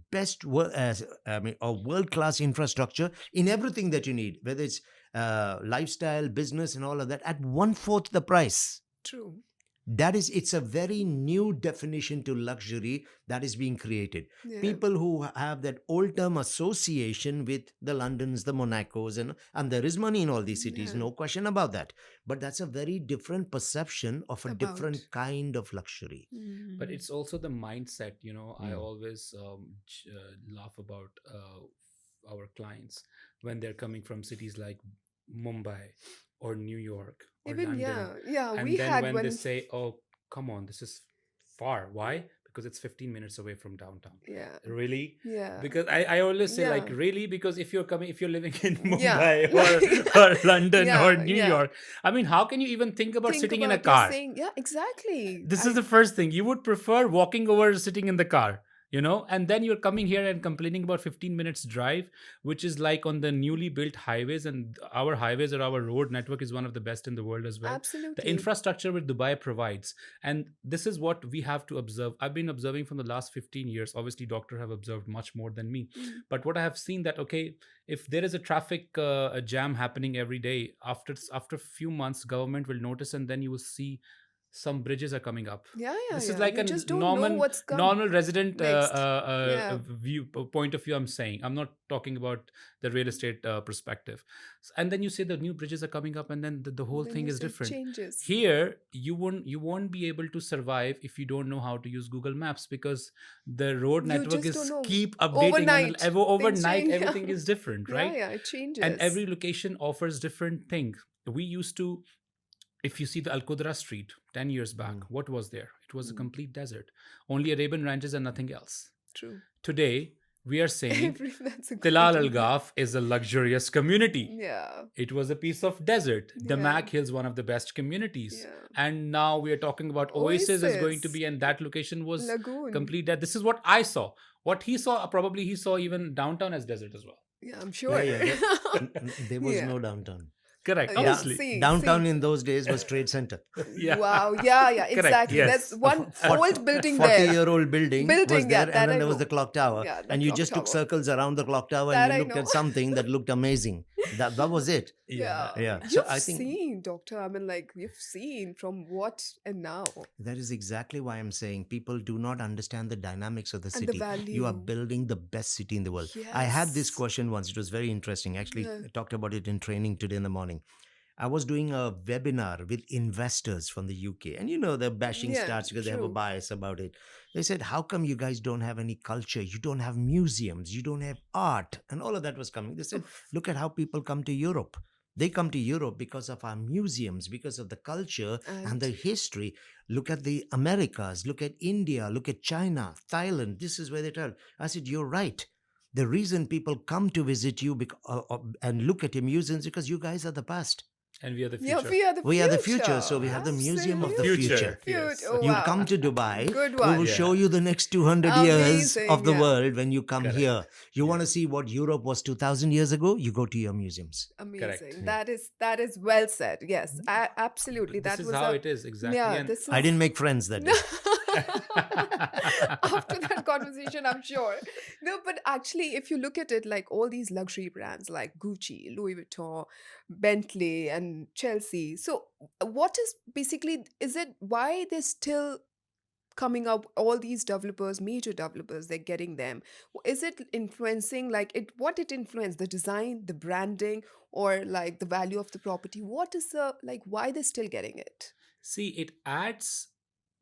world-class infrastructure in everything that you need, whether it's lifestyle, business, and all of that at one fourth the price. True. It's a very new definition to luxury that is being created. Yeah. People who have that old term association with the Londons, the Monacos, and there is money in all these cities, Yeah. no question about that. But that's a very different perception of a About. different kind of luxury. But Mm. it's also the mindset. I Mm. always laugh about our clients when they're coming from cities like Mumbai or New York or Even London, yeah, and we then had when they one. say, "Oh, come on, this is far." Why? because it's 15 minutes away from downtown. Yeah. Really? Yeah. Because I always say like, Yeah. really? Because if you're living in Yeah. Mumbai Like, or London or yeah. New Yeah. York, I mean, how can you even think about Think sitting in a about you're car? saying, yeah, exactly. This is the first thing. You would prefer walking over, sitting in the car, and then you're coming here and complaining about 15 minutes drive, which is like on the newly built highways. And our highways or our road network is one of the best in the world as well. The Absolutely. infrastructure which Dubai provides, and this is what we have to observe. I've been observing from the last 15 years. Obviously doctor have observed much more than me, but what I have seen that, okay, if there is a traffic a jam happening every day, after a few months government will notice, and then you will see some bridges are coming up. Yeah, yeah, This is yeah. like You a just don't know what's come normal resident next. Yeah. view point of view. I'm saying, I'm not talking about the real estate perspective. And then you say the new bridges are coming up, and then the whole Then thing you is say different. changes. Here you won't be able to survive if you don't know how to use Google Maps, because the road You network just don't is know. keep updating, Overnight, and things overnight change. everything Yeah. is different, Yeah, right? yeah, it changes. And every location offers different things. We used to, if you see the Al Qudra Street 10 years back, what was there? It was a complete desert. Only Arabian ranches and nothing else. True. Today, we are saying That's a Tilal Al good idea. Ghaf is a luxurious community. Yeah. It was a piece of desert. Yeah. Damak Hills, one of the best communities. Yeah. And now we are talking about Oasis is going to Oasis. be, and that location was Lagoon. complete. That this is what I saw. What he saw, probably he saw even downtown as desert as well. Yeah, I'm sure. Yeah, there was Yeah. no downtown. Correct. Yeah, Obviously. see, Downtown see. in those days was Trade Center. Yeah. Wow. Yeah, yeah, Correct, exactly. yes. That's one old building there. 40-year-old building was Building, yeah, there, that and then I there was know. the clock tower. Yeah, the and you clock just took tower. circles around the clock tower, That and I you looked know. at something that looked amazing. That was it. Yeah. Yeah. So You've I think seen, Doctor. I mean, like, you've seen from what and now. that is exactly why I'm saying people do not understand the dynamics of the And the city. You are value. building the best city in the world. I had this Yes. question once. It was very interesting. Actually, Yeah. I talked about it in training today in the morning. I was doing a webinar with investors from the UK, and the bashing Yeah, starts because they have a true. bias about it. They said, "How come you guys don't have any culture? You don't have museums, you don't have art," and all of that was coming. They said, "Look at how people come to Europe. They come to Europe because of our museums, because of the culture and the history. Look at the Americas, look at India, look at China, Thailand. This is where they tell." I said, "You're right. The reason people come to visit you and look at your museums because you guys are the past. And we are the Yeah, future. we are the future. We are the future, so we have the museum of the future. Yes. Oh, You wow. come to Dubai, Good we one. will Yeah. show you the next 200 years Amazing, of the yeah. world when you come Correct. here. You want to see what Europe was 2,000 years ago? You go to your museums. Amazing. Correct. That is well said. Yes, absolutely. This That is was how it is, exactly. Yeah, And this is. I didn't make friends that day. After that conversation, I'm sure. No, but actually, if you look at it, like all these luxury brands like Gucci, Louis Vuitton, Bentley, and Chelsea. So, what is basically, is it why they're still coming up, all these developers, major developers, they're getting them? Is it influencing, like, what it influence, the design, the branding, or like the value of the property? What is the, like, why they're still getting it? See, it adds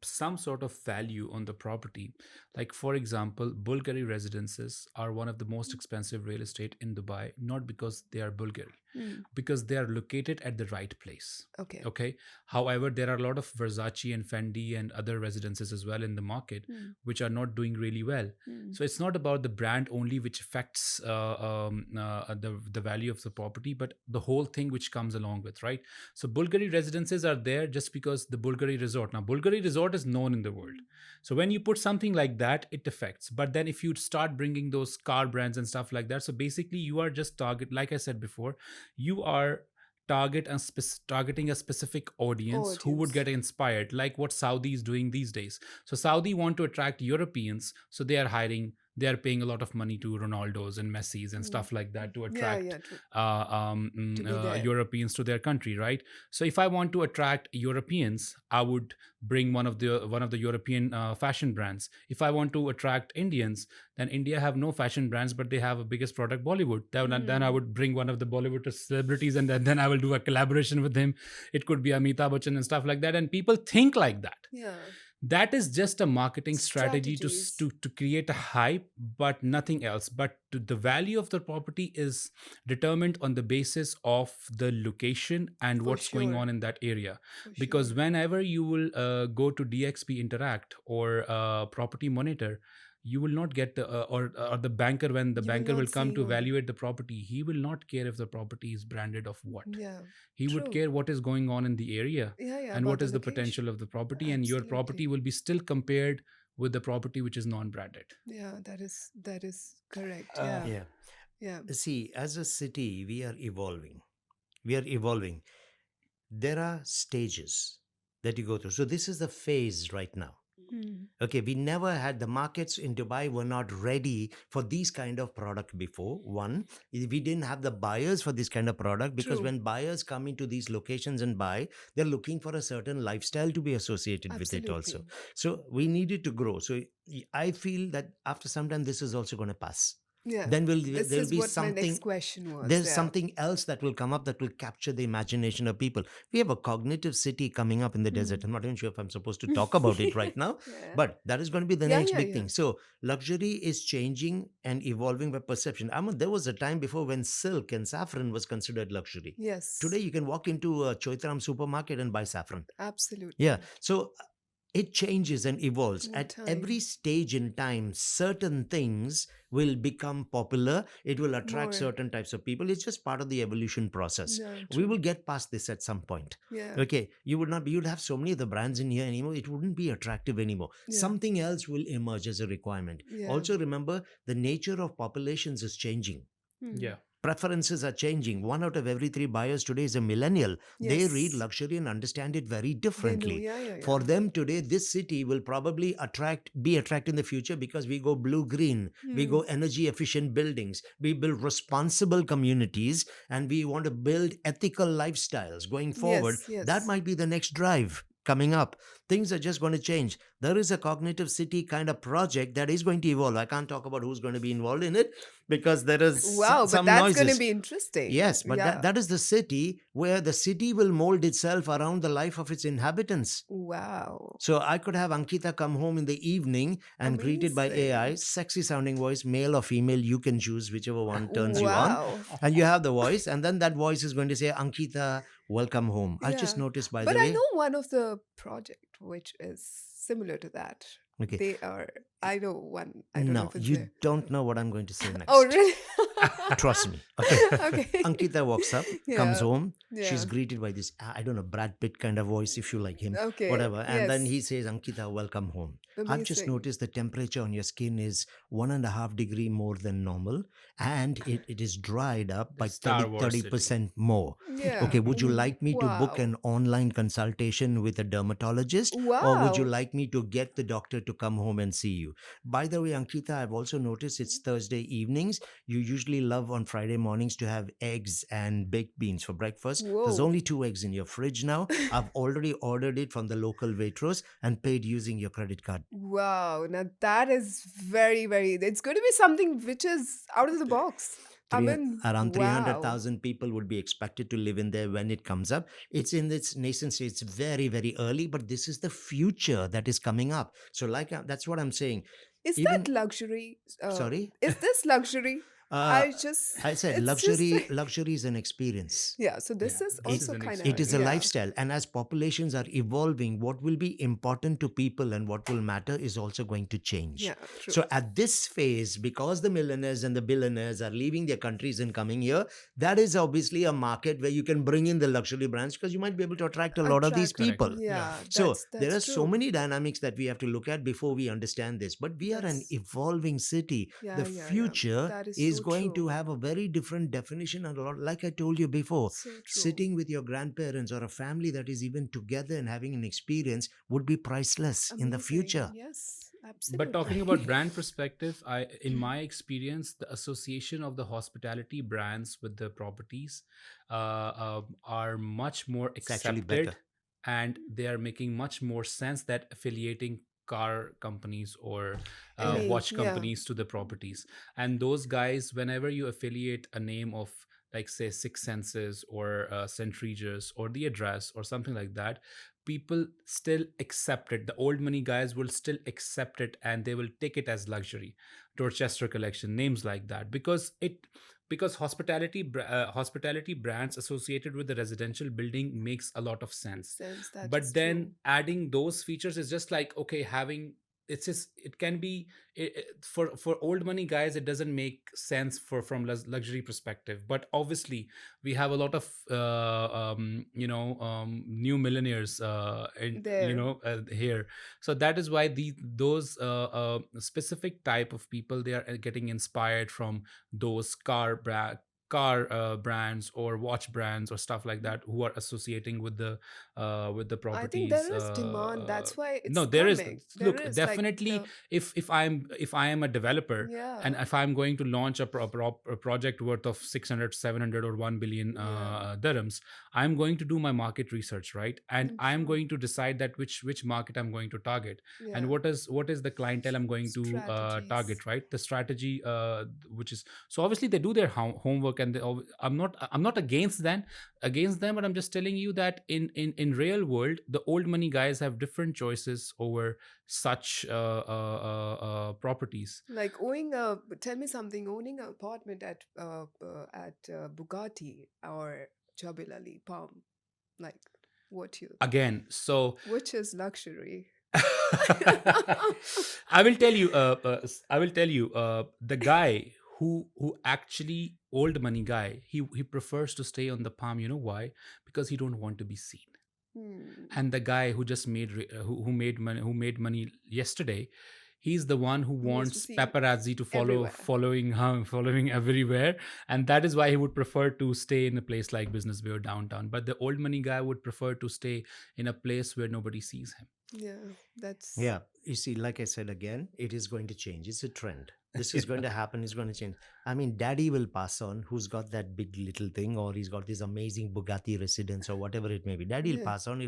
some sort of value on the property. Like, for example, Bulgari residences are one of the most expensive real estate in Dubai, not because they are Bulgari, because they are located at the right place. Okay. Okay. However, there are a lot of Versace and Fendi and other residences as well in the market, which are not doing really well. So it's not about the brand only, which affects the value of the property, but the whole thing which comes along with, right? So Bulgari residences are there just because the Bulgari Resort. Now, Bulgari Resort is known in the world. So when you put something like that, it affects. But then if you start bringing those car brands and stuff like that, so basically you are just like I said before, you are targeting a specific audience who would get inspired, like what Saudi is doing these days. So Saudi want to attract Europeans, so they are paying a lot of money to Ronaldos and Messis and stuff like that to attract Europeans to their country, right? So if I want to attract Europeans, I would bring one of the European fashion brands. If I want to attract Indians, then India have no fashion brands, but they have a biggest product, Bollywood. Then I would bring one of the Bollywood celebrities, and then I will do a collaboration with him. It could be Amitabh Bachchan and stuff like that. And people think like that. Yeah. That is just a marketing strategy Strategies. to create a hype, but nothing else. But the value of the property is determined on the basis of the location and For what's going sure. on in that area. For Because sure. whenever you will go to DXP Interact or Property Monitor, you will not get the or the banker, when the You will banker will not come see to all. evaluate the property, he will not care if the property is branded of what. Yeah. He would True. care what is going on in the area Yeah, yeah, and about what the is the location. potential of the property, and your property Absolutely. will be still compared with the property which is non-branded. Yeah, that is correct. Uh, Yeah. yeah. Yeah. See, as a city, we are evolving. We are evolving. There are stages that you go through. So this is the phase right now. Hmm. Okay, we never had the markets in Dubai were not ready for these kind of product before. One, we didn't have the buyers for this kind of product because True. when buyers come into these locations and buy, they're looking for a certain lifestyle to be associated with it also. Absolutely. So we needed to grow. So I feel that after some time, this is also going to pass. Yeah. Then This there'll is be what my next something, question was. there's Yeah. something else that will come up that will capture the imagination of people. We have a cognitive city coming up in the desert. Hmm. I'm not even sure if I'm supposed to talk about it right now, Yeah. but that is going to be the Yeah, next yeah, big yeah. thing. So luxury is changing and evolving by perception. I mean, there was a time before when silk and saffron was considered luxury. Today, Yes. you can walk into a Choitram supermarket and buy saffron. Yeah. Absolutely. So it changes and evolves. Over At every time. stage in time, certain things will become popular. It will attract More. certain types of people. It's just part of the evolution process. Yeah, We true. will get past this at some point. Yeah. Okay. You would not be, you'd have so many of the brands in here anymore. It wouldn't be attractive anymore. Yeah. Something else will emerge as a requirement. Yeah. Also, remember the nature of populations is changing. Hmm. Yeah. Preferences are changing. 1 out of every 3 buyers today is a millennial. They read Yes. luxury and understand it very They know. differently. Yeah, yeah, For yeah. them today, this city will probably be attract in the future because we go blue green, we Hmm. go energy efficient buildings, we build responsible communities, and we want to build ethical lifestyles going forward. Yes, That yes. might be the next drive coming up. Things are just going to change. There is a cognitive city kind of project that is going to evolve. I can't talk about who's going to be involved in it because there is Wow, but some that's going to noises. be interesting. Yes, but that, Yeah. that is the city where the city will mold itself around the life of its inhabitants. Wow. So I could have Ankita come home in the evening and greeted by AI, Amazing. sexy sounding voice, male or female, you can choose whichever one turns you on. Wow. And you have the voice, and then that voice is going to say, Ankita, welcome home. I just Yeah. noticed, by But the I way, know one of the project which is similar to that. okay, They are, I know one. I don't know no, if it's you there. don't know what I'm going to say Oh, next. really? Trust me. Okay. Okay. Ankita walks up, comes Yeah. home. She's Yeah. greeted by this, I don't know, Brad Pitt kind of voice, if you like him, Okay. whatever. And then Yes. he says, Ankita, welcome home. I've just Amazing. noticed the temperature on your skin is 1.5 degree more than normal, and it is dried up The by Star Wars 30 city. percent more. Yeah. Okay, would you like me to book Wow. an online consultation with a dermatologist, or would you Wow. like me to get the doctor to come home and see you? By the way, Ankita, I've also noticed it's Thursday evenings. You usually love on Friday mornings to have eggs and baked beans for breakfast. There's Whoa. only 2 eggs in your fridge now. I've already ordered it from the local waitress and paid using your credit card. Wow. Now that is very, very, it's going to be something which is out of the box. I mean, Around wow. 300,000 people would be expected to live in there when it comes up. It's in its nascent stage. It's very, very early, but this is the future that is coming up. So, that's what I'm saying. Is that Even, luxury? sorry? Is this luxury? Uh, I just, I said it's just, luxury is an experience. yeah. So this Yeah, is this It, is also an kind of, it is a experience. yeah. lifestyle. And as populations are evolving, what will be important to people and what will matter is also going to change. Yeah, true. So at this phase, because the millionaires and the billionaires are leaving their countries and coming here, that is obviously a market where you can bring in the luxury brands because you might be able to attract a lot of these Attract. Correct. people. Yeah. Yeah, So there that's are so true. many dynamics that we have to look at before we understand this. But we are an Yes. evolving city. Yeah, The yeah, yeah. future That is is so going to true. have a very different definition. And a lot, like I told you before, So true. sitting with your grandparents or a family that is even together and having an experience would be priceless in the Amazing. future. Yes, But talking absolutely. about brand perspective, in my experience, the association of the hospitality brands with the properties are much more It's actually better. accepted, and they are making much more sense that affiliating car companies or Yeah. Any, watch yeah. companies to the properties. And those guys, whenever you affiliate a name of, like, say, Six Senses or St. Regis or the address or something like that, people still accept it. The old money guys will still accept it, and they will take it as luxury. Dorchester Collection, names like that, because hospitality brands associated with the residential building makes a lot of sense. Sense that is But true. then adding those features is just like, okay, having, it's just, it can be, for old money guys it doesn't make sense for from luxury perspective. But obviously we have a lot of new millionaires There. here. So that is why those specific type of people, they are getting inspired from those car brands or watch brands or stuff like that, who are associating with the I think properties. there is demand. That's why No, it's there is, coming. There look, is like definitely, the if I am a developer, yeah, and if I'm going to launch a project worth of 600, 700, or 1 billion yeah. dirhams, I'm going to do my market research, right? And I'm I'm sure. going to decide that which market I'm going to target, and Yeah. what is the clientele I'm going to Strategies. target, right? The strategy, which is, so obviously they do their homework, and I'm not against them, but I'm just telling you that in real world, the old money guys have different choices over such properties. Like tell me something, owning an apartment at Bugatti or Jabal Ali Palm, like what you, Again, so which is luxury? I will tell you. I will tell you. The guy who actually, old money guy, he prefers to stay on the palm. You know why? Because he don't want to be seen. Hmm. And the guy who just who made money yesterday, he's the one who He wants to wants see paparazzi to everywhere. following everywhere. And that is why he would prefer to stay in a place like Business Bay or downtown. But the old money guy would prefer to stay in a place where nobody sees him. Yeah, that's Yeah, you see, like I said again, it is going to change. It's a trend. This is going Yeah. to happen. It's going to change. I mean, daddy will pass on, who's got that big little thing, or he's got this amazing Bugatti residence, or whatever it may be. Daddy will yeah, pass on,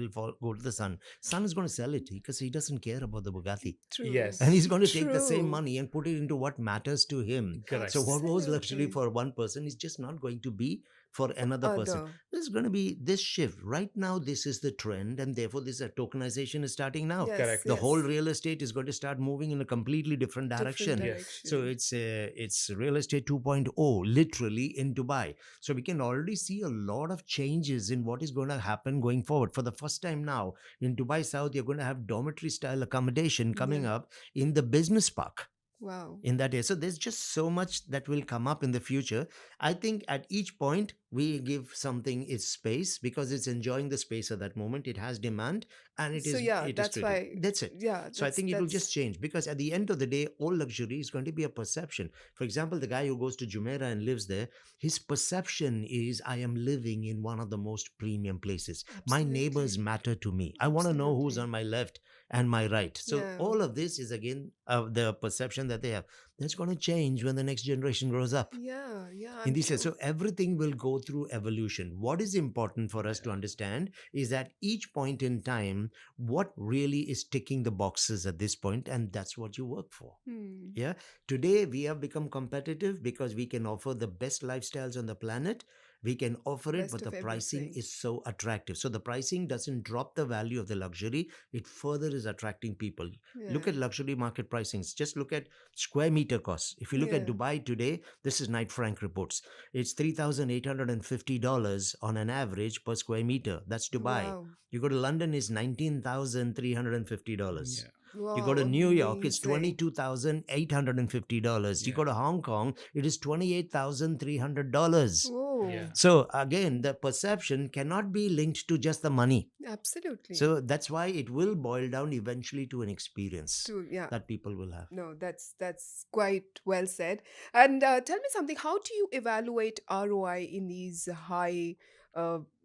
go to the son. Son is going to sell it because he doesn't care about the Bugatti. true, And he's Yes. going to take the same true, money and put it into what matters to him. Correct. So, what was luxury absolutely. for one person is just not going to be for For another person. other, There's going to be this shift. Right now, this is the trend, and therefore, this tokenization is starting now. yes, Correct. The whole yes, real estate is going to start moving in a completely different different direction. Yes. So direction. it's real estate 2.0 literally in Dubai. So we can already see a lot of changes in what is going to happen going forward. For the first time now in Dubai South, you're going to have dormitory style accommodation coming Yeah, up in the business park wow. in that area. So there's just so much that will come up in the future. I think at each point we give something its space because it's enjoying the space at that moment. It has demand and it So is yeah, it is that's treated. why. That's it. Yeah, So I think it will that's just change because at the end of the day, all luxury is going to be a perception. For example, the guy who goes to Jumeirah and lives there, his perception is I am living in one of the most premium places. My neighbors absolutely, matter to me. I want to know who's absolutely. on my left and my right. So Yeah, all of this is again the perception that they have. That's going to change when the next generation grows up yeah, yeah. in I'm this sense. true. So everything will go through evolution. What is important for us to understand is that each point in time, what really is ticking the boxes at this point, and that's what you work for. Hmm. Yeah. Today we have become competitive because we can offer the best lifestyles on the planet. We can offer it, Best but of the pricing everything. is so attractive. So the pricing doesn't drop the value of the luxury. It further is attracting people. Look Yeah, at luxury market pricings. Just look at square meter costs. If you look at yeah. Dubai today, this is Knight Frank reports. It's $3,850 on an average per square meter. That's Dubai. Wow, You go to London, is $19,350. Yeah. You go wow, to New York, it's amazing. $22,850. You Yeah. go to Hong Kong, it is $28,300. Oh, Yeah. So again, the perception cannot be linked to just the money. absolutely. So that's why it will boil down eventually to an experience To yeah. that people will have. No, that's quite well said. And tell me something. How do you evaluate ROI in these high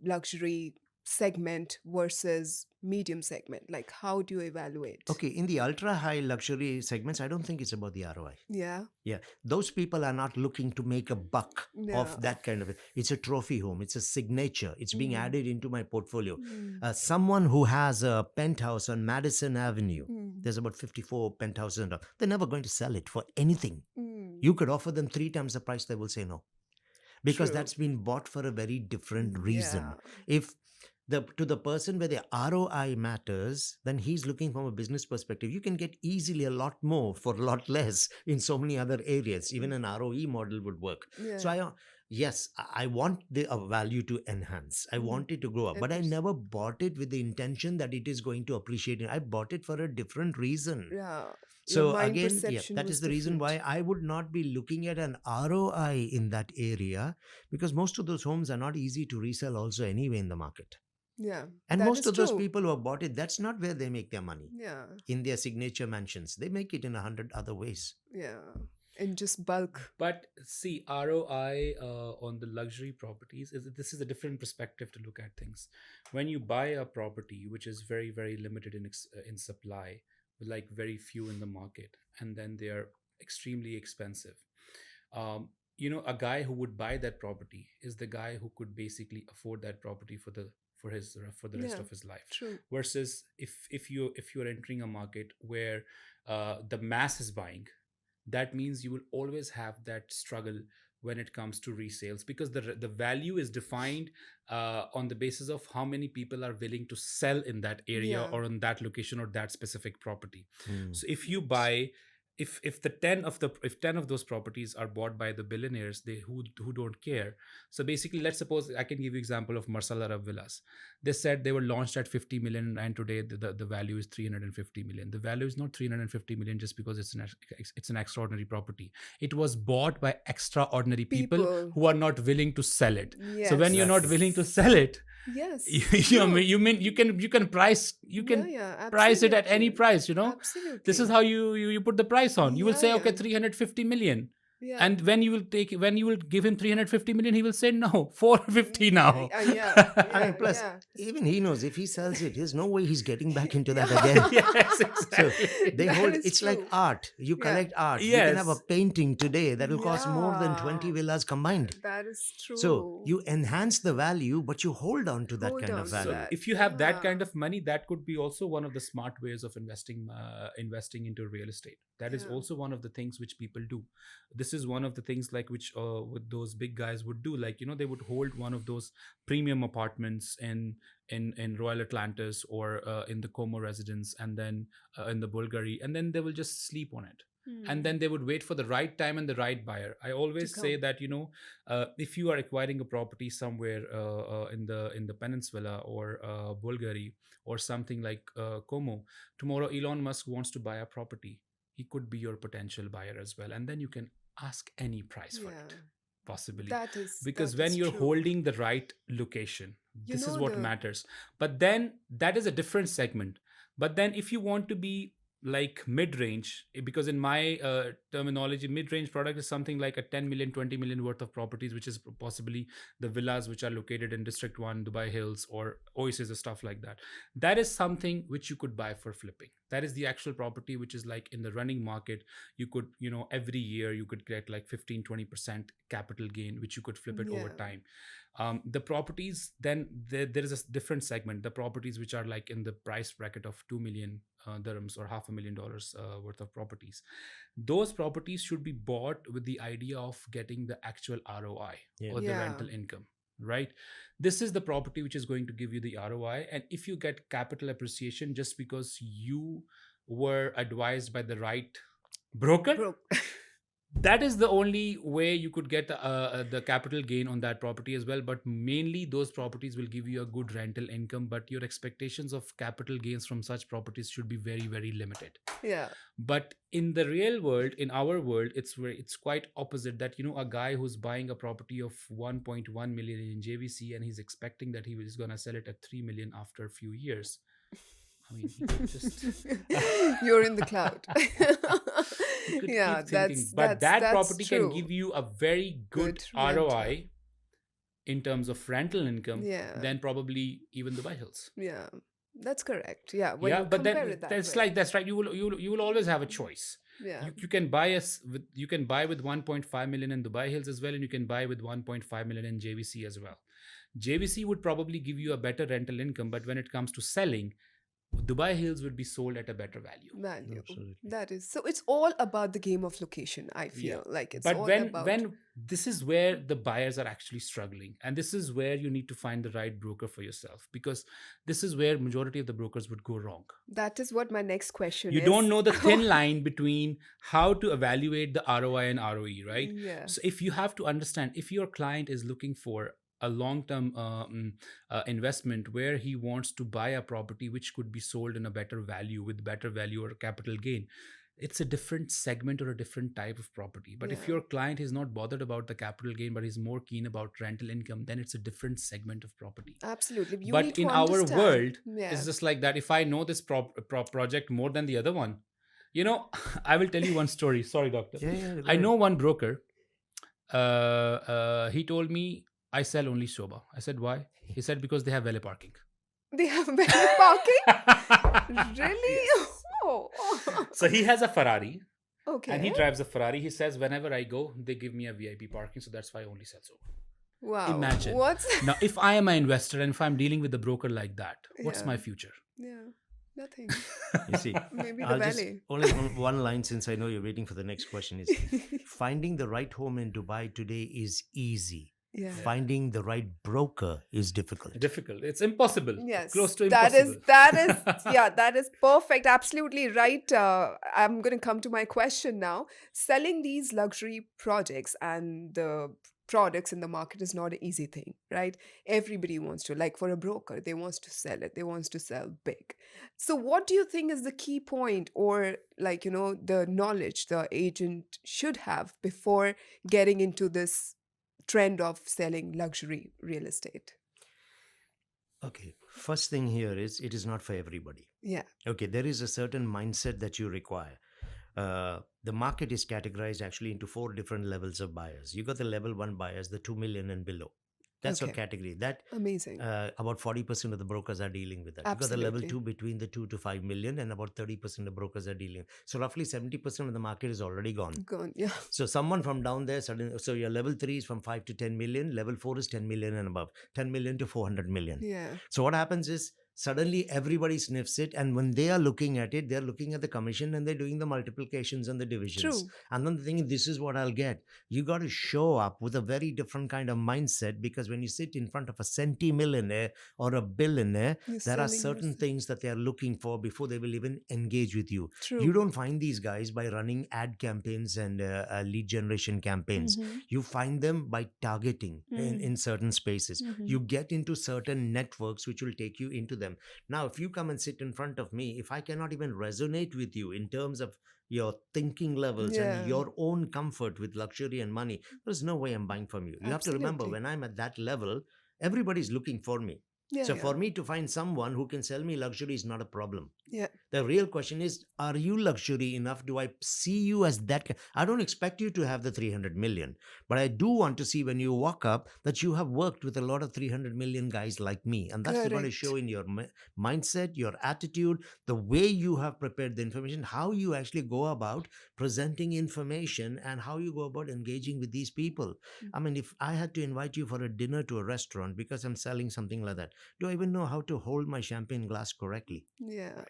luxury segment versus medium segment? Like, how do you evaluate? Okay, in the ultra high luxury segments, I don't think it's about the ROI. Yeah, Yeah, those people are not looking to make a buck yeah. of that kind of it. It's a trophy home, it's a signature, it's being Mm. added into my portfolio. Mm. Someone who has a penthouse on Madison Avenue, Mm. there's about 54 penthouses, they're never going to sell it for anything. Mm. You could offer them 3 times the price, they will say no. Because True. that's been bought for a very different Yeah. reason. If to the person where the ROI matters, then he's looking from a business perspective. You can get easily a lot more for a lot less in so many other areas. Even an ROE model would work. Yeah. So yes, I want the value to enhance. I want it to grow up, but I never bought it with the intention that it is going to appreciate it. I bought it for a different reason. Yeah. Your So mind again, perception that was is the reason why different. I would not be looking at an ROI in that area, because most of those homes are not easy to resell also anyway in the market. Yeah. And That most is of those true. people who have bought it, that's not where they make their money. Yeah. In their signature mansions. They make it in 100 other ways. Yeah. In just bulk. But see, ROI on the luxury properties this is a different perspective to look at things. When you buy a property which is very very limited in supply, with like very few in the market, and then they are extremely expensive. A guy who would buy that property is the guy who could basically afford that property for the rest Yeah. of his life. True. Versus if you're entering a market where the mass is buying, that means you will always have that struggle when it comes to resales, because the value is defined on the basis of how many people are willing to sell in that area Yeah. or on that location or that specific property. Hmm. So if you Right. buy, if 10 of those properties are bought by the billionaires, they who don't care. So basically, let's suppose I can give you example of Marsal Arab Villas. They said they were launched at 50 million, and today the value is 350 million. The value is not 350 million just because it's an extraordinary property. It was bought by extraordinary people People. who are not willing to sell it. Yes. So when you're not willing to sell it, Yes. you mean you can price price it at any price. Absolutely. This is how you put the price on. You will say, okay, 350 million. Yeah. And when you will give him 350 million, he will say no, 450 now. Yeah. Plus, Yeah. even he knows if he sells it, there's no way he's getting back into that Yeah. again. Yes, So exactly. they That hold is it's like true. art. You Yeah. collect art. You can have a Yes. painting today that will cost more than Yeah. 20 villas combined. That is true. So you enhance the value, but you hold on to that Hold kind on of to value. So that. if you have that Yeah. kind of money, that could be also one of the smart ways of investing into real estate. That is Yeah. also one of the things which people do. This is one of the things like which with those big guys would do. Like they would hold one of those premium apartments in Royal Atlantis or in the Como residence, and then in the Bulgari, and then they will just sleep on it. And then they would wait for the right time and the right buyer. I always say come. that if you are acquiring a property somewhere in the peninsula or Bulgari or something like Como, tomorrow Elon Musk wants to buy a property. He could be your potential buyer as well, and then you can ask any price for it, Yeah. possibly. That Because when is you're true. holding the right location, You this is know what matters. But then that is a different segment. But then if you want to be like mid-range, because in my terminology, mid-range product is something like a 10 million 20 million worth of properties, which is possibly the villas which are located in District 1, Dubai Hills, or Oasis, or stuff like that. That is something which you could buy for flipping. That is the actual property which is like in the running market. You could every year you could get like 15-20% capital gain, which you could flip it over Yeah. time. The properties, then there is a different segment, the properties which are like in the price bracket of 2 million dirhams or $500,000 worth of properties. Those properties should be bought with the idea of getting the actual ROI or the Yeah. rental income, right? This is the property which is going to give you the ROI. And if you get capital appreciation just because you were advised by the right broker, Broke. that is the only way you could get the capital gain on that property as well. But mainly those properties will give you a good rental income, but your expectations of capital gains from such properties should be very very limited. Yeah. But in the real world, in our world, it's quite opposite, that a guy who's buying a property of 1.1 million in JVC and he's expecting that he is going to sell it at 3 million after a few years. I mean, he could just You're in the cloud. you could Yeah, keep thinking, that's but that property true. can give you a very good rental. ROI in terms of rental income Yeah. than probably even Dubai Hills. Yeah, that's correct. Yeah, when Yeah, you but compare then it that that's way. that's right. You will always have a choice. Yeah. You can buy you can buy with 1.5 million in Dubai Hills as well, and you can buy with 1.5 million in JVC as well. JVC would probably give you a better rental income, but when it comes to selling, Dubai Hills would be sold at a better value. Value. Absolutely. That is so. It's all about the game of location. I Yeah. feel like it's But all about. when this is where the buyers are actually struggling, and this is where you need to find the right broker for yourself, because this is where majority of the brokers would go wrong. That is what my next question You is. don't know the thin line between how to evaluate the ROI and ROE, right? Yeah. So if you have to understand, if your client is looking for a long-term investment where he wants to buy a property which could be sold in a better value with better value or capital gain, it's a different segment or a different type of property. But if Yeah. your client is not bothered about the capital gain but is more keen about rental income, then it's a different segment of property. Absolutely. You But need to in our understand. world, Yeah. it's just like that. If I know this project more than the other one, you know, I will tell you one story. Sorry, doctor. Yeah, go I know ahead. one broker. He told me, I sell only Soba. I said, why? He said, because they have valet parking. They have valet parking? Really? Yes. Oh. So he has a Ferrari Okay. and he drives a Ferrari. He says, whenever I go, they give me a VIP parking. So that's why I only sell Soba. Wow. Imagine. What's Now, if I am an investor and if I'm dealing with a broker like that, what's Yeah. my future? Yeah. Nothing. You see, Maybe the I'll just valet. only one line, since I know you're waiting for the next question, is finding the right home in Dubai today is easy. Yeah. Finding the right broker is difficult. Difficult. It's impossible. Yes, Close to that impossible. yeah, that is perfect. Absolutely right. I'm going to come to my question now. Selling these luxury projects and the products in the market is not an easy thing, right? Everybody wants to, like for a broker, they wants to sell it. They wants to sell big. So what do you think is the key point, or like, the knowledge the agent should have before getting into this trend of selling luxury real estate? Okay, first thing here is it is not for everybody. Yeah. Okay, there is a certain mindset that you require. The market is categorized actually into 4 different levels of buyers. You got the level 1 buyers, the 2 million and below. That's your Okay. category. That Amazing. about 40% of the brokers are dealing with that. You got the level Absolutely. 2 between the 2 to 5 million, and about 30% of brokers are dealing. So roughly 70% of the market is already gone. Gone. Yeah. So someone from down there, suddenly, so your level 3 is from 5 to 10 million, level 4 is 10 million and above, 10 million to 400 million. Yeah. So what happens is suddenly everybody sniffs it, and when they are looking at it, they're looking at the commission and they're doing the multiplications and the divisions. True. And then the thing is, this is what I'll get. You got to show up with a very different kind of mindset, because when you sit in front of a centimillionaire or a billionaire, You're there are selling certain yourself. things that they are looking for before they will even engage with you. True. You don't find these guys by running ad campaigns and lead generation campaigns. Mhm. You find them by targeting in certain spaces. Mhm. You get into certain networks which will take you into them. Now, if you come and sit in front of me, if I cannot even resonate with you in terms of your thinking levels Yeah. and your own comfort with luxury and money, there's no way I'm buying from you. You have to remember, Absolutely. when I'm at that level, everybody's looking for me. Yeah. So yeah. for me to find someone who can sell me luxury is not a problem. Yeah. The real question is, are you luxury enough? Do I see you as that? I don't expect you to have the 300 million, but I do want to see when you walk up that you have worked with a lot of 300 million guys like me. And that's going to Correct. show in your mindset, your attitude, the way you have prepared the information, how you actually go about presenting information, and how you go about engaging with these people. I mean, if I had to invite you for a dinner to a restaurant because I'm selling something like that, do I even know how to hold my champagne glass correctly? Yeah.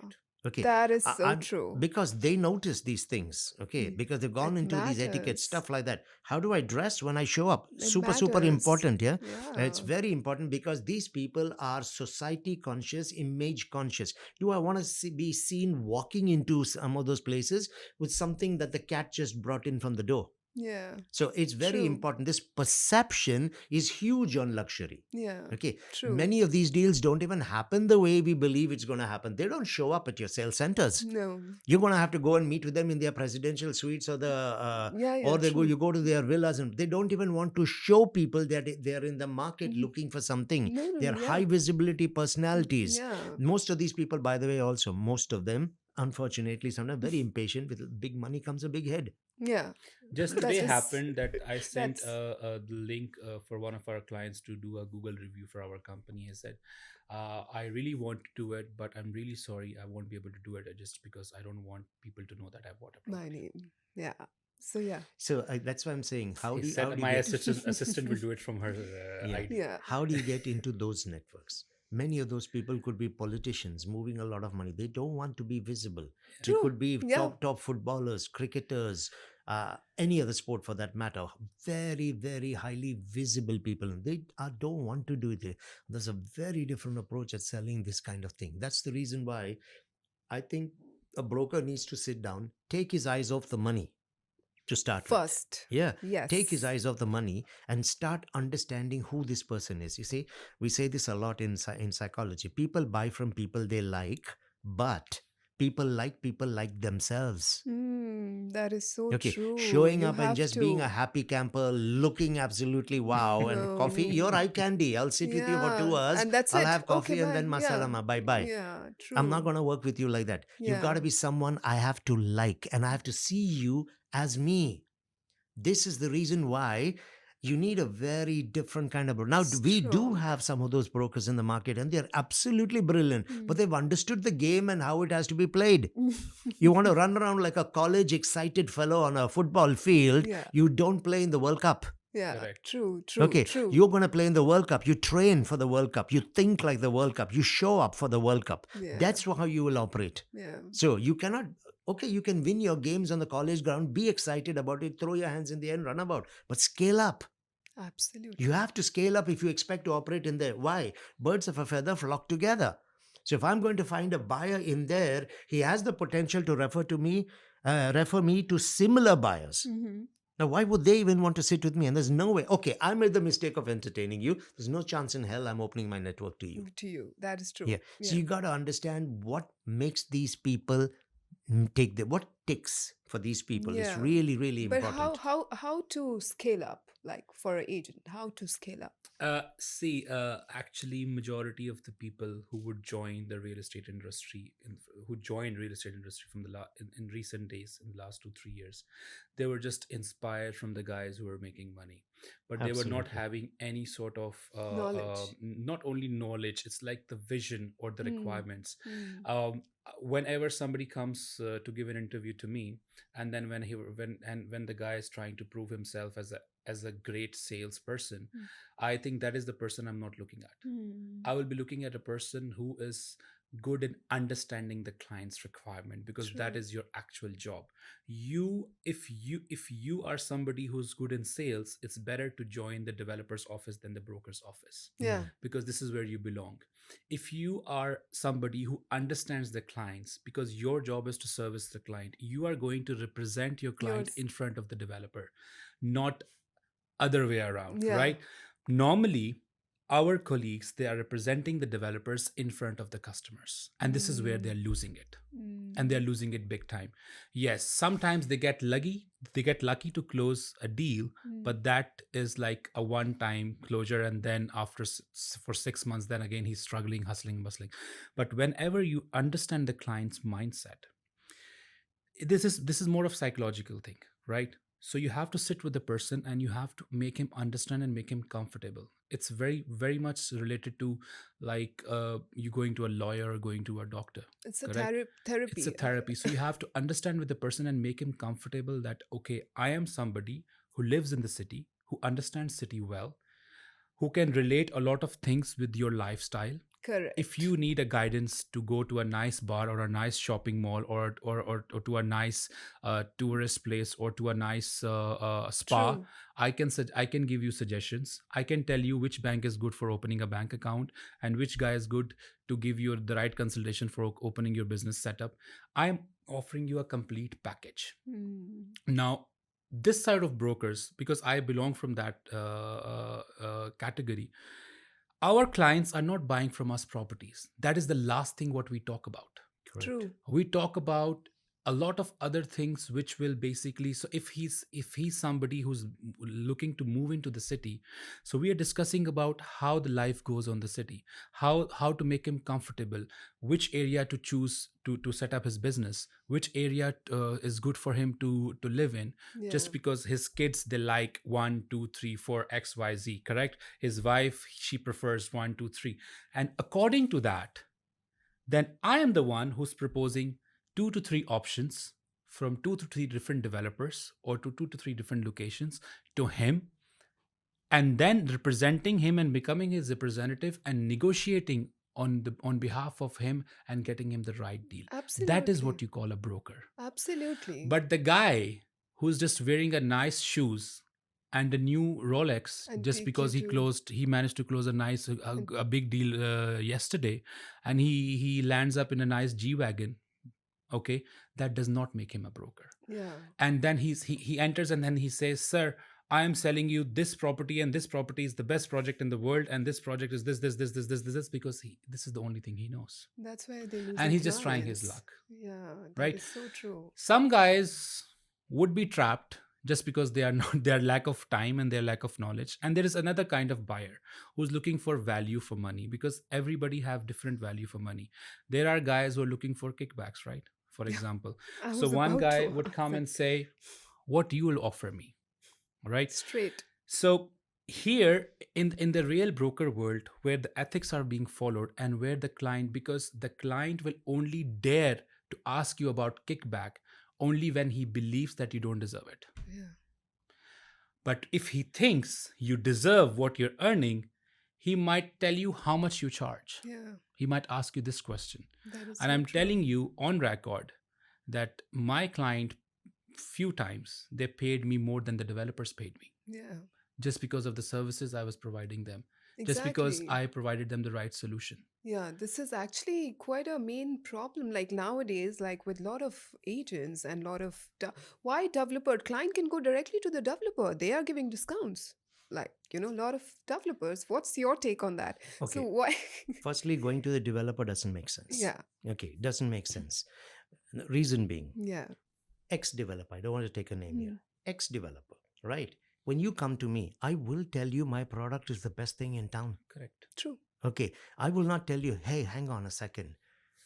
Okay. That is so I'm- true. Because they notice these things, okay? Mm, Because they've gone it into these etiquette, matters. stuff like that. How do I dress when I show up? It Super matters. important, yeah? It's Yeah. very important, because these people are society conscious, image conscious. Do I want to be seen walking into some of those places with something that the cat just brought in from the door? Yeah. So it's very True. important. This perception is huge on luxury. Yeah. Okay. True. Many of these deals don't even happen the way we believe it's going to happen. They don't show up at your sales centers. No. You're going to have to go and meet with them in their presidential suites, or Yeah. or True. you go to their villas, and they don't even want to show people that they're in the market looking for something. No. No. They're Yeah. high visibility personalities. Yeah. Most of these people, by the way, also most of them, unfortunately, sometimes very impatient. With big money comes a big head. Yeah. Just That's today just- happened that I sent that's- the link for one of our clients to do a Google review for our company. He said, I really want to do it, but I'm really sorry I won't be able to do it just because I don't want people to know that I bought a My property. name. Yeah. So yeah. So that's why I'm saying, how He do you, said how do you my get, assistant will do it from her Yeah. ID. Yeah. how do you get into those networks? Many of those people could be politicians moving a lot of money. They don't want to be visible. They True. could be Yeah. top footballers, cricketers, any other sport for that matter. Very, very highly visible people. They don't want to do it. There's a very different approach at selling this kind of thing. That's the reason why I think a broker needs to sit down, take his eyes off the money to start with. First. Yeah, take his Yes. eyes off the money and start understanding who this person is. You see, we say this a lot in psychology. People buy from people they like, but people like themselves. That is so Okay, true. showing You up and have just being a to. happy camper, looking absolutely wow, and coffee, your Oh, eye candy. I'll sit with you for yeah. 2 hours. And that's I'll it. have Okay, coffee and bye. then Yeah. masalama. Bye bye. Yeah, I'm not true. going to work with you like that. You've got Yeah. to be someone I have to like, and I have to see you as me. This is the reason why you need a very different kind of broker. Now, we do Strong. have some of those brokers in the market, and they're absolutely brilliant, but they've understood the game and how it has to be played. You want to run around like a college excited fellow on a football field, Yeah. you don't play in the World Cup. Yeah. Correct. True, true, Okay, true. you're going to play in the World Cup. You train for the World Cup. You think like the World Cup. You show up for the World Cup. Yeah. That's how you will operate. Yeah. So you cannot, okay, you can win your games on the college ground, be excited about it, throw your hands in the air and run about, but scale up. Absolutely. You have to scale up if you expect to operate in there. Why? Birds of a feather flock together. So if I'm going to find a buyer in there, he has the potential to refer me to similar buyers. Mm-hmm. Now, why would they even want to sit with me? And there's no way. Okay, I made the mistake of entertaining you. There's no chance in hell I'm opening my network to you. To you. That is true. Yeah. So you got to understand what makes these people what ticks for these people is Yeah. really, really But important. how to scale up, like for an agent? How to scale up? Actually, majority of the people who would join the real estate industry, who joined real estate industry from in recent days, in the last 2-3 years, they were just inspired from the guys who were making money, but they were not Absolutely. having any sort of Knowledge. not only knowledge. It's like the vision or the Mm. requirements. Mm. Whenever somebody comes to give an interview to me, and then when the guy is trying to prove himself as a great salesperson, Mm. I think that is the person I'm not looking at. Mm. I will be looking at a person who is good in understanding the client's requirement, because that True. is your actual job. If you are somebody who's good in sales, it's better to join the developer's office than the broker's office, Yeah. because this is where you belong. If you are somebody who understands the clients, because your job is to service the client, you are going to represent your client Yours. in front of the developer, not other way around, Yeah. right? Normally, our colleagues, they are representing the developers in front of the customers, and this is where they're losing it, and they're losing it big time. Yes, sometimes they get lucky to close a deal, but that is like a one time closure, and then after for 6 months, then again he's struggling, hustling, bustling. But whenever you understand the client's mindset, this is more of psychological thing, right? So you have to sit with the person and you have to make him understand and make him comfortable. It's very, very much related to like you going to a lawyer or going to a doctor. It's a Correct. therapy. It's a therapy. So you have to understand with the person and make him comfortable that, okay, I am somebody who lives in the city, who understands city well, who can relate a lot of things with your lifestyle. Correct. If you need a guidance to go to a nice bar or a nice shopping mall, or to a nice tourist place, or to a nice spa, True. I can give you suggestions. I can tell you which bank is good for opening a bank account, and which guy is good to give you the right consultation for opening your business setup. I am offering you a complete package. Now, this side of brokers, because I belong from that category, our clients are not buying from us properties. That is the last thing what we talk about. Correct. True. We talk about a lot of other things which will basically, so if he's somebody who's looking to move into the city, so we are discussing about how the life goes on the city, how to make him comfortable, which area to choose to set up his business, which area is good for him to live in. Yeah. Just because his kids, they like 1 2 3 4 XYZ, correct? His wife, she prefers 1 2 3, and according to that, then I am the one who's proposing 2 to 3 options from 2 to 3 different developers, or to 2 to 3 different locations, to him, and then representing him and becoming his representative and negotiating on behalf of him and getting him the right deal. That is Absolutely. what you call a broker. Absolutely. But the guy who's just wearing a nice shoes and a new Rolex And just take you because to he managed to close a nice and a big deal yesterday, and he lands up in a nice G wagon. Okay, that does not make him a broker. yeah. And then he enters and then he says, "Sir, I am selling you this property, and this property is the best project in the world, and this project is this because this is the only thing he knows, That's why they're and losing he's just trying his clients. luck." Yeah, that Right? is so true. Some guys would be trapped just because they are not their lack of time and their lack of knowledge. And there is another kind of buyer who's looking for value for money, because everybody have different value for money. There are guys who are looking for kickbacks, right? For Yeah, example, I so was one about guy to would ask come that and say, "What you will offer me?" Right? straight. So here in the real broker world, where the ethics are being followed, and where the client, because the client will only dare to ask you about kickback only when he believes that you don't deserve it. Yeah, But if he thinks you deserve what you're earning, he might tell you how much you charge. yeah, He might ask you this question. that is And so I'm true. telling you on record that my client, few times, they paid me more than the developers paid me, Yeah, just because of the services I was providing them, just because exactly. I provided them the right solution. Yeah, this is actually quite a main problem. Like nowadays, like with a lot of agents and lot of why developer client can go directly to the developer. They are giving discounts. Like, a lot of developers. What's your take on that? So Okay. why? Firstly, going to the developer doesn't make sense. Yeah, Okay, doesn't make sense. Reason being, yeah, ex developer, I don't want to take a name here, mm, ex developer, right? When you come to me, I will tell you my product is the best thing in town. Correct. true. Okay, I will not tell you, hey, hang on a second.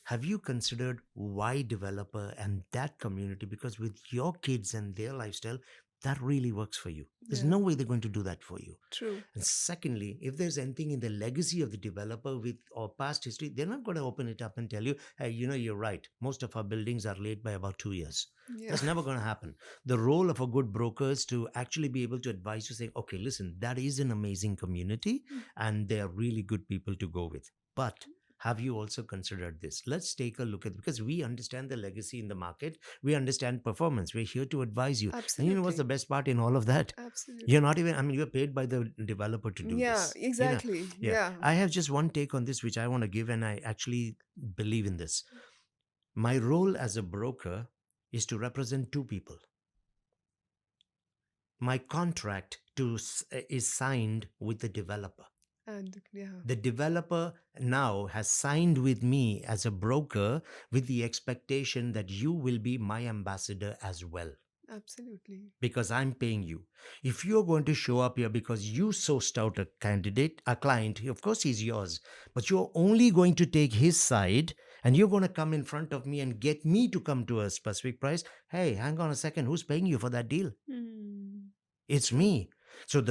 Have you considered why developer and that community? Because with your kids and their lifestyle, that really works for you. There's Yeah, no way they're going to do that for you. true. And secondly, if there's anything in the legacy of the developer with or past history, they're not going to open it up and tell you, hey, you're right. Most of our buildings are late by about 2 years. Yeah, That's never going to happen. The role of a good broker is to actually be able to advise you, saying, okay, listen, that is an amazing community and they are really good people to go with. But have you also considered this? Let's take a look at, because we understand the legacy in the market. We understand performance. We're here to advise you. And you know what's the absolutely, best part in all of that? You're absolutely. not even, I mean, you're paid by the developer to do Yeah, this. exactly. Yeah. Yeah. I have just one take on this, which I want to give, and I actually believe in this. My role as a broker is to represent two people. My contract is signed with the developer. And yeah, The developer now has signed with me as a broker with the expectation that you will be my ambassador as well, absolutely. because I'm paying you. If you're going to show up here because you sourced out a candidate, a client, of course he's yours, but you're only going to take his side and you're going to come in front of me and get me to come to a specific price. Hey, hang on a second, who's paying you for that deal? Hmm. It's True. me. So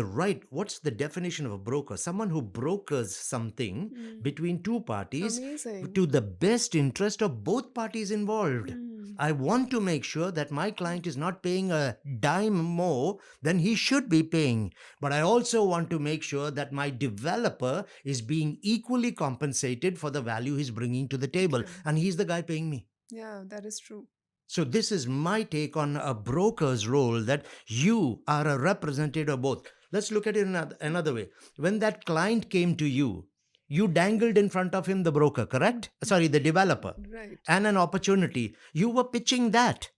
what's the definition of a broker? Someone who brokers something Hmm. between two parties Amazing. to the best interest of both parties involved. Hmm. I want to make sure that my client is not paying a dime more than he should be paying. But I also want to make sure that my developer is being equally compensated for the value he's bringing to the table. True. And he's the guy paying me. Yeah, that is true. So this is my take on a broker's role, that you are a representative of both. Let's look at it another way. When that client came to you, you dangled in front of him the broker, correct? Sorry, the developer, Right. and an opportunity. You were pitching that.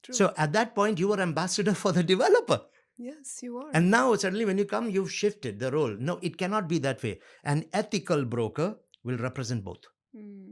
True. So at that point, you were ambassador for the developer. Yes, you are. And now suddenly when you come, you've shifted the role. No, it cannot be that way. An ethical broker will represent both. Hmm.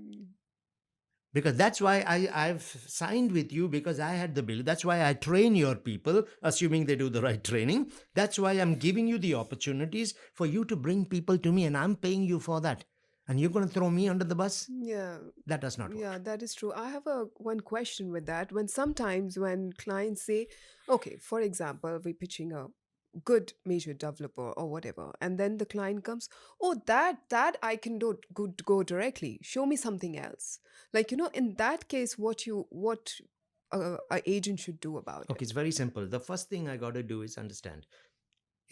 Because that's why I've signed with you, because I had the bill. That's why I train your people, assuming they do the right training. That's why I'm giving you the opportunities for you to bring people to me, and I'm paying you for that. And you're going to throw me under the bus? Yeah. That does not Yeah, work. that is true. I have a one question with that. When sometimes when clients say, okay, for example, we're pitching a good major developer or whatever, and then the client comes, oh, that I can do go directly. Show me something else. Like, in that case, what a agent should do about Okay, it. it's very simple. The first thing I got to do is understand,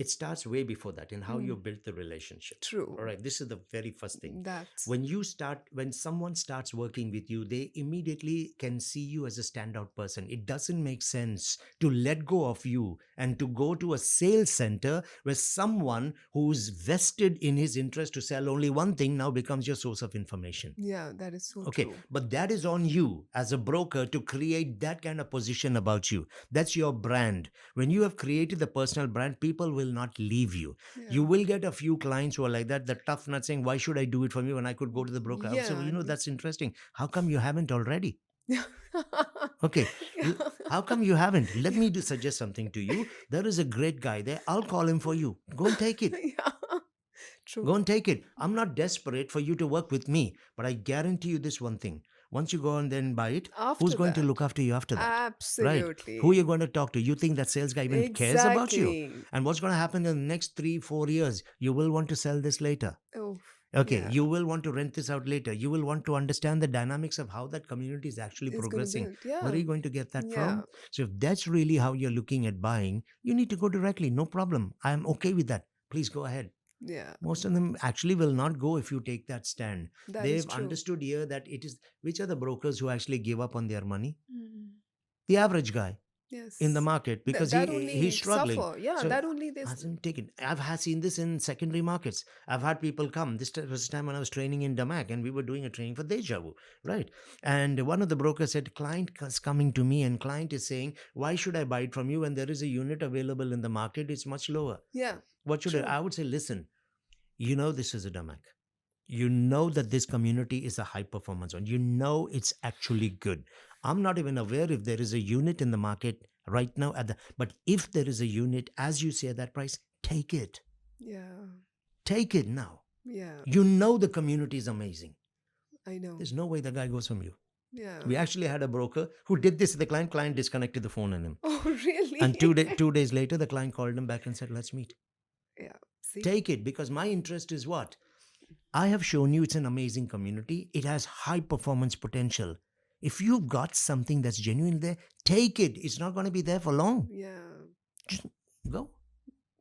It starts way before that in how you Mm. built the relationship. True. All right. This is the very first thing. That's When someone starts working with you, they immediately can see you as a standout person. It doesn't make sense to let go of you and to go to a sales center where someone who's vested in his interest to sell only one thing now becomes your source of information. yeah, that is so Okay, true. but that is on you as a broker to create that kind of position about you. That's your brand. When you have created the personal brand, people will not leave you. Yeah. You will get a few clients who are like that, the tough nut saying, why should I do it for me when I could go to the broker? I would say, well, Yeah. that's interesting. How come you haven't already? Yeah. Okay, Yeah. how come you haven't? Let me suggest something to you. There is a great guy there. I'll call him for you. Go and take it. Yeah. True. Go and take it. I'm not desperate for you to work with me, but I guarantee you this one thing. Once you go and then buy it, who's After going to that. look after you after that? Right? Absolutely. Who are you going to talk to? You think that sales guy even cares about you? Exactly. And what's going to happen in the next 3-4 years? You will want to sell this later. Oh, Okay, yeah. you will want to rent this out later. You will want to understand the dynamics of how that community is actually It's gonna progressing. build. Yeah. Where are you going to get that Yeah. from? So if that's really how you're looking at buying, you need to go directly. No problem. I'm okay with that. Please go ahead. Yeah. Most of them actually will not go if you take that stand. That is They've true. understood here that it is, which are the brokers who actually give up on their money? Mm. The average guy Yes. in the market, because that he only he's struggling. suffer. Yeah, So that only this. hasn't taken. Seen this in secondary markets. I've had people come. This was the time when I was training in Damac, and we were doing a training for Deja Vu, right? And one of the brokers said, client is coming to me, and client is saying, why should I buy it from you when there is a unit available in the market? It's much lower. Yeah. What should True. I would say, listen, this is a Damac. You know that this community is a high performance one. You know it's actually good. I'm not even aware if there is a unit in the market right now but if there is a unit, as you say, at that price, take it. Yeah. Take it now. Yeah. You know the community is amazing. I know. There's no way the guy goes from you. Yeah. We actually had a broker who did this to the client. Client disconnected the phone on him. Oh, really? And 2 days later, the client called him back and said, let's meet. Yeah. See. Take it, because my interest is what? I have shown you it's an amazing community. It has high performance potential. If you've got something that's genuine there, take it. It's not going to be there for long. Yeah. Just go.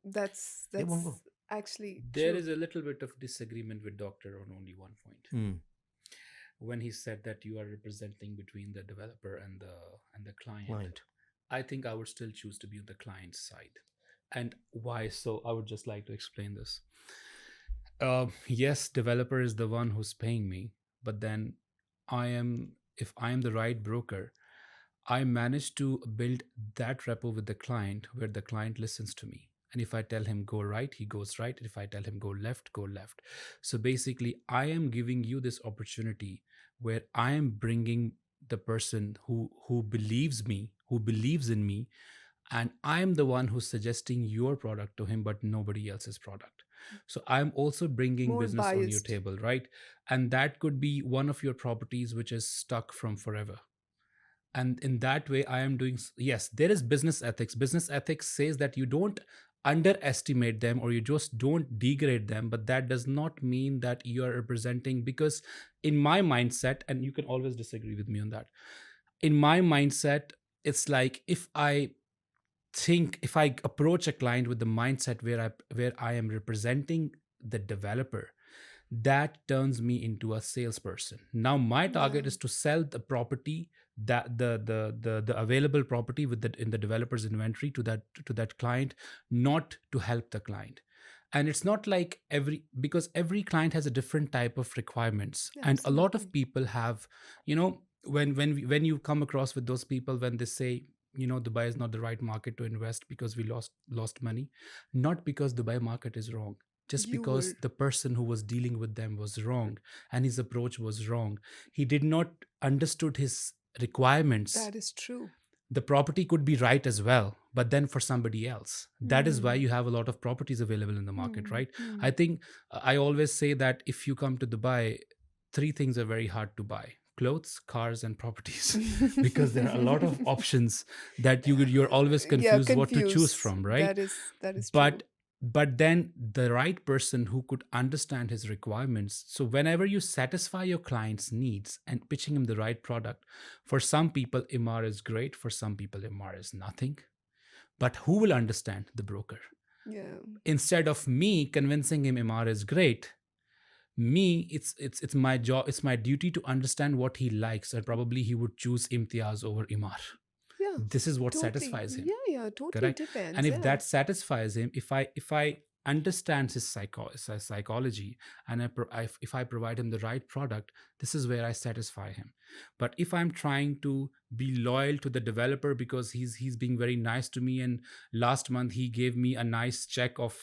That's They won't go. actually There true. is a little bit of disagreement with Doctor on only one point. Hmm. When he said that you are representing between the developer and the client. Client. I think I would still choose to be on the client's side. And why so? I would just like to explain this. Yes, developer is the one who's paying me, but then if I am the right broker, I manage to build that rapport with the client where the client listens to me. And if I tell him go right, he goes right. If I tell him go left, go left. So basically, I am giving you this opportunity where I am bringing the person who believes me, who believes in me, and I am the one who's suggesting your product to him, but nobody else's product. So I'm also bringing More business on your biased. table, right? And that could be one of your properties which is stuck from forever. And in that way, I am doing, yes, there is business ethics. Business ethics says that you don't underestimate them or you just don't degrade them, but that does not mean that you are representing, because in my mindset, and you can always disagree with me on that, in my mindset, it's like if I approach a client with the mindset where I am representing the developer, that turns me into a salesperson. Now my target Yeah. is to sell the property, that the available property in the developer's inventory to that client, not to help the client. And it's not like because every client has a different type of requirements, and a lot of Absolutely. people have, when you come across with those people, when they say, Dubai is not the right market to invest because we lost money, not because Dubai market is wrong, just You because were. the person who was dealing with them was wrong and his approach was wrong. He did not understood his requirements. That is true. The property could be right as well, but then for somebody else. That is why you have a lot of properties available in the market, right? I think I always say that if you come to Dubai, 3 things are very hard to buy: clothes, cars, and properties. Because there are a lot of options that you're always confused what to choose from, right? That is but true. but then the right person who could understand his requirements. So whenever you satisfy your client's needs and pitching him the right product, for some people Imar is great, for some people Imar is nothing. But who will understand? The broker. Yeah. Instead of me convincing him Imar is great, it's my job, it's my duty to understand what he likes, and probably he would choose Imtiaz over Imar. Yeah. This is what Totally. satisfies him. Yeah. Yeah. Totally Correct. And depends. if Yeah. that satisfies him, if I understand his psychology, and if I provide him the right product, this is where I satisfy him. But if I'm trying to be loyal to the developer because he's being very nice to me, and last month he gave me a nice check of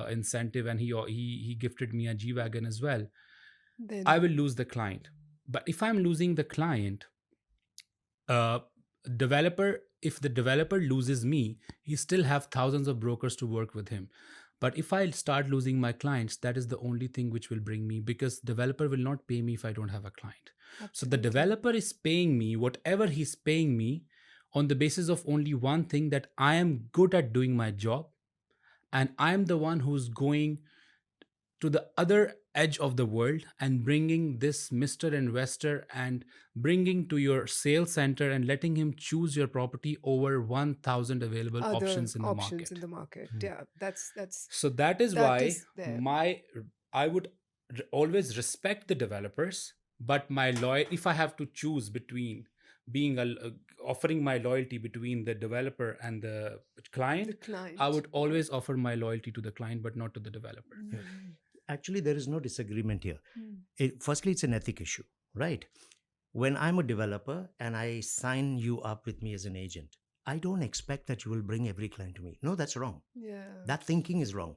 incentive, and he gifted me a G wagon as well, I Then. will lose the client. But if I'm losing the client, uh, developer if the developer loses me, he still have thousands of brokers to work with him. But if I start losing my clients, that is the only thing which will bring me, because developer will not pay me if I don't have a client. So the Absolutely. developer is paying me whatever he's paying me on the basis of only one thing, that I am good at doing my job, and I am the one who's going to the other edge of the world and bringing this Mr. Investor and bringing to your sales center and letting him choose your property over 1000 available Other options in the options in market. the market. Hmm. Yeah. That's So that is that why is there. I would always respect the developers, but my loyal if I have to choose between being offering my loyalty between the developer and the The client, I client. would Yeah. always offer my loyalty to the client, but not to the developer. Yeah. Mm. Actually, there is no disagreement here. Mm. Firstly, it's an ethic issue, right? When I'm a developer and I sign you up with me as an agent, I don't expect that you will bring every client to me. No, that's wrong. Yeah. That thinking is wrong.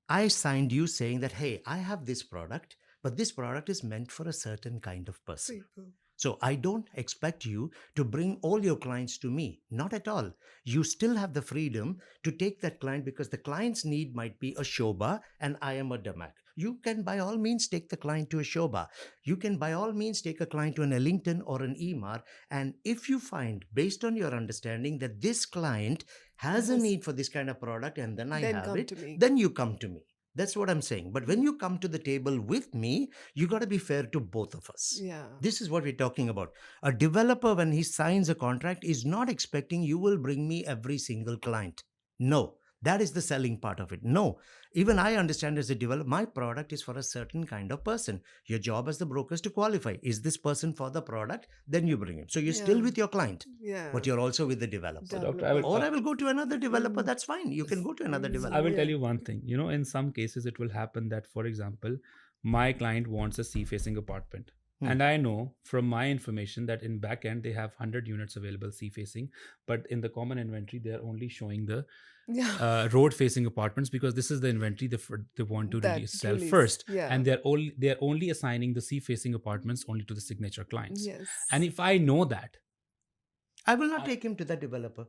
I signed you saying that, hey, I have this product, but this product is meant for a certain kind of person. People. So I don't expect you to bring all your clients to me. Not at all. You still have the freedom to take that client, because the client's need might be a Shobha and I am a Damak. You can by all means take the client to a Shobha. You can by all means take a client to an Ellington or an Emar. And if you find, based on your understanding, that this client has a Has need for this kind of product and then I then have come it, to me. then you come to me. That's what I'm saying. But when you come to the table with me, you got to be fair to both of us. Yeah. This is what we're talking about. A developer, when he signs a contract, is not expecting you will bring me every single client. No, that is the selling part of it. No, even I understand as a developer, my product is for a certain kind of person. Your job as the broker is to qualify. Is this person for the product? Then you bring him. So you're still Yeah. with your client, Yeah. but you're also with the developer. So, Doctor, Developer. Or I will go to another developer. Mm. That's fine. You can go to another Mm. developer. I will Yeah. tell you one thing. In some cases, it will happen that, for example, my client wants a sea-facing apartment. Hmm. And I know from my information that in back end, they have 100 units available sea-facing. But in the common inventory, they're only showing the Yeah. road-facing apartments, because this is the inventory they want to That sell release. first. Yeah. And they're only assigning the sea-facing apartments only to the signature clients. Yes. And if I know that, I will not take him to that developer.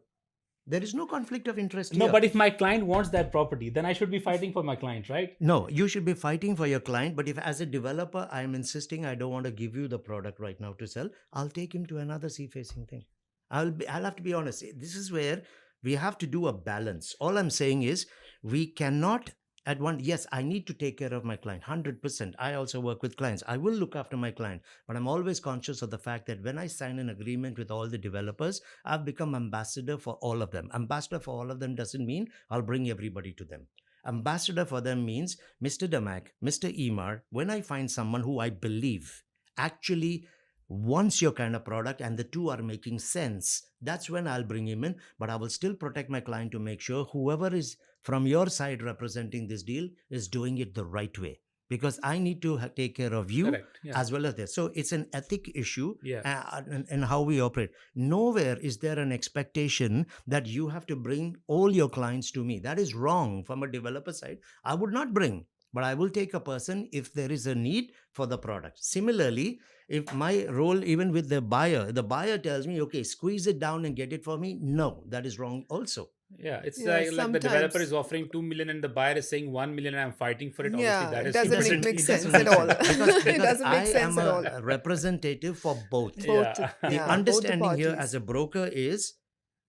There is no conflict of interest no, here. but if my client wants that property, then I should be fighting for my client, right? No, you should be fighting for your client. But if, as a developer, I am insisting I don't want to give you the product right now to sell, I'll take him to another sea-facing thing. I'll have to be honest. This is where we have to do a balance. All I'm saying is we cannot at one. Yes, I need to take care of my client 100%. I also work with clients. I will look after my client, but I'm always conscious of the fact that when I sign an agreement with all the developers, I've become ambassador for all of them. Ambassador for all of them doesn't mean I'll bring everybody to them. Ambassador for them means Mr. Damak, Mr. Emar, when I find someone who I believe actually wants your kind of product and the two are making sense, that's when I'll bring him in. But I will still protect my client to make sure whoever is from your side representing this deal is doing it the right way. Because I need to take care of you Correct. Yeah. as well as this. So it's an ethic issue Yeah. in how we operate. Nowhere is there an expectation that you have to bring all your clients to me. That is wrong from a developer side. I would not bring, but I will take a person if there is a need for the product. Similarly, if my role, even with the buyer tells me, okay, squeeze it down and get it for me. No, that is wrong also. Yeah, it's Yeah, like the developer sometimes. is offering 2 million and the buyer is saying 1 million and I'm fighting for it. Obviously, Yeah, that it is doesn't different. make it sense doesn't at make all. sense. It Because doesn't make I sense am at all. a representative for both. Both, The yeah, both the understanding here parties. as a broker is,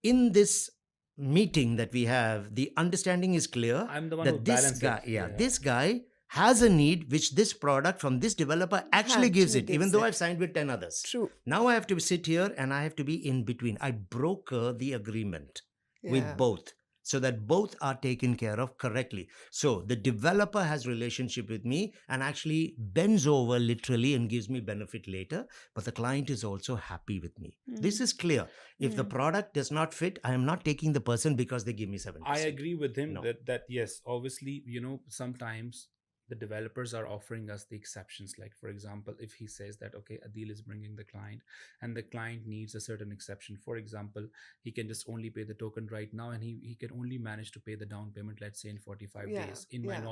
in this meeting that we have, the understanding is clear I'm the one who that this balances guy, it. this guy has a need which this product from this developer actually gives it, even though I've signed with 10 others. True. Now I have to sit here and I have to be in between. I broker the agreement with Yeah. both. so that both are taken care of correctly. So the developer has relationship with me and actually bends over literally and gives me benefit later, but the client is also happy with me. This is clear. If the product does not fit, I am not taking the person because they give me 7%. I agree with him No. that yes, obviously, sometimes the developers are offering us the exceptions. Like, for example, if he says that, okay, Adeel is bringing the client and the client needs a certain exception. For example, he can just only pay the token right now, and he can only manage to pay the down payment, let's say, in 45 Yeah, days. In yeah. my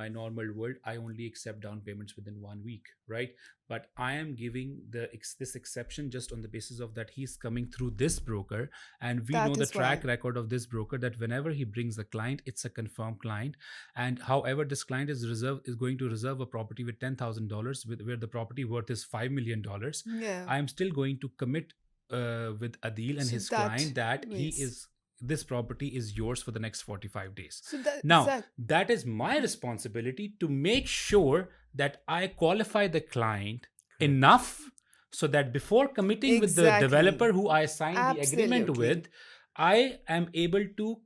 normal world, I only accept down payments within 1 week, right? But I am giving this exception just on the basis of that he's coming through this broker, and we That know the is track why. record of this broker, that whenever he brings the client, it's a confirmed client. And however, this client is going to reserve a property with $10,000, where the property worth is $5 million. Yeah. I am still going to commit with Adeel and So his that client that means. this property is yours for the next 45 days. So that Now, Zach. that is my responsibility to make sure that I qualify the client enough so that before committing with the Exactly. developer who I signed the agreement Absolutely. with, I am able to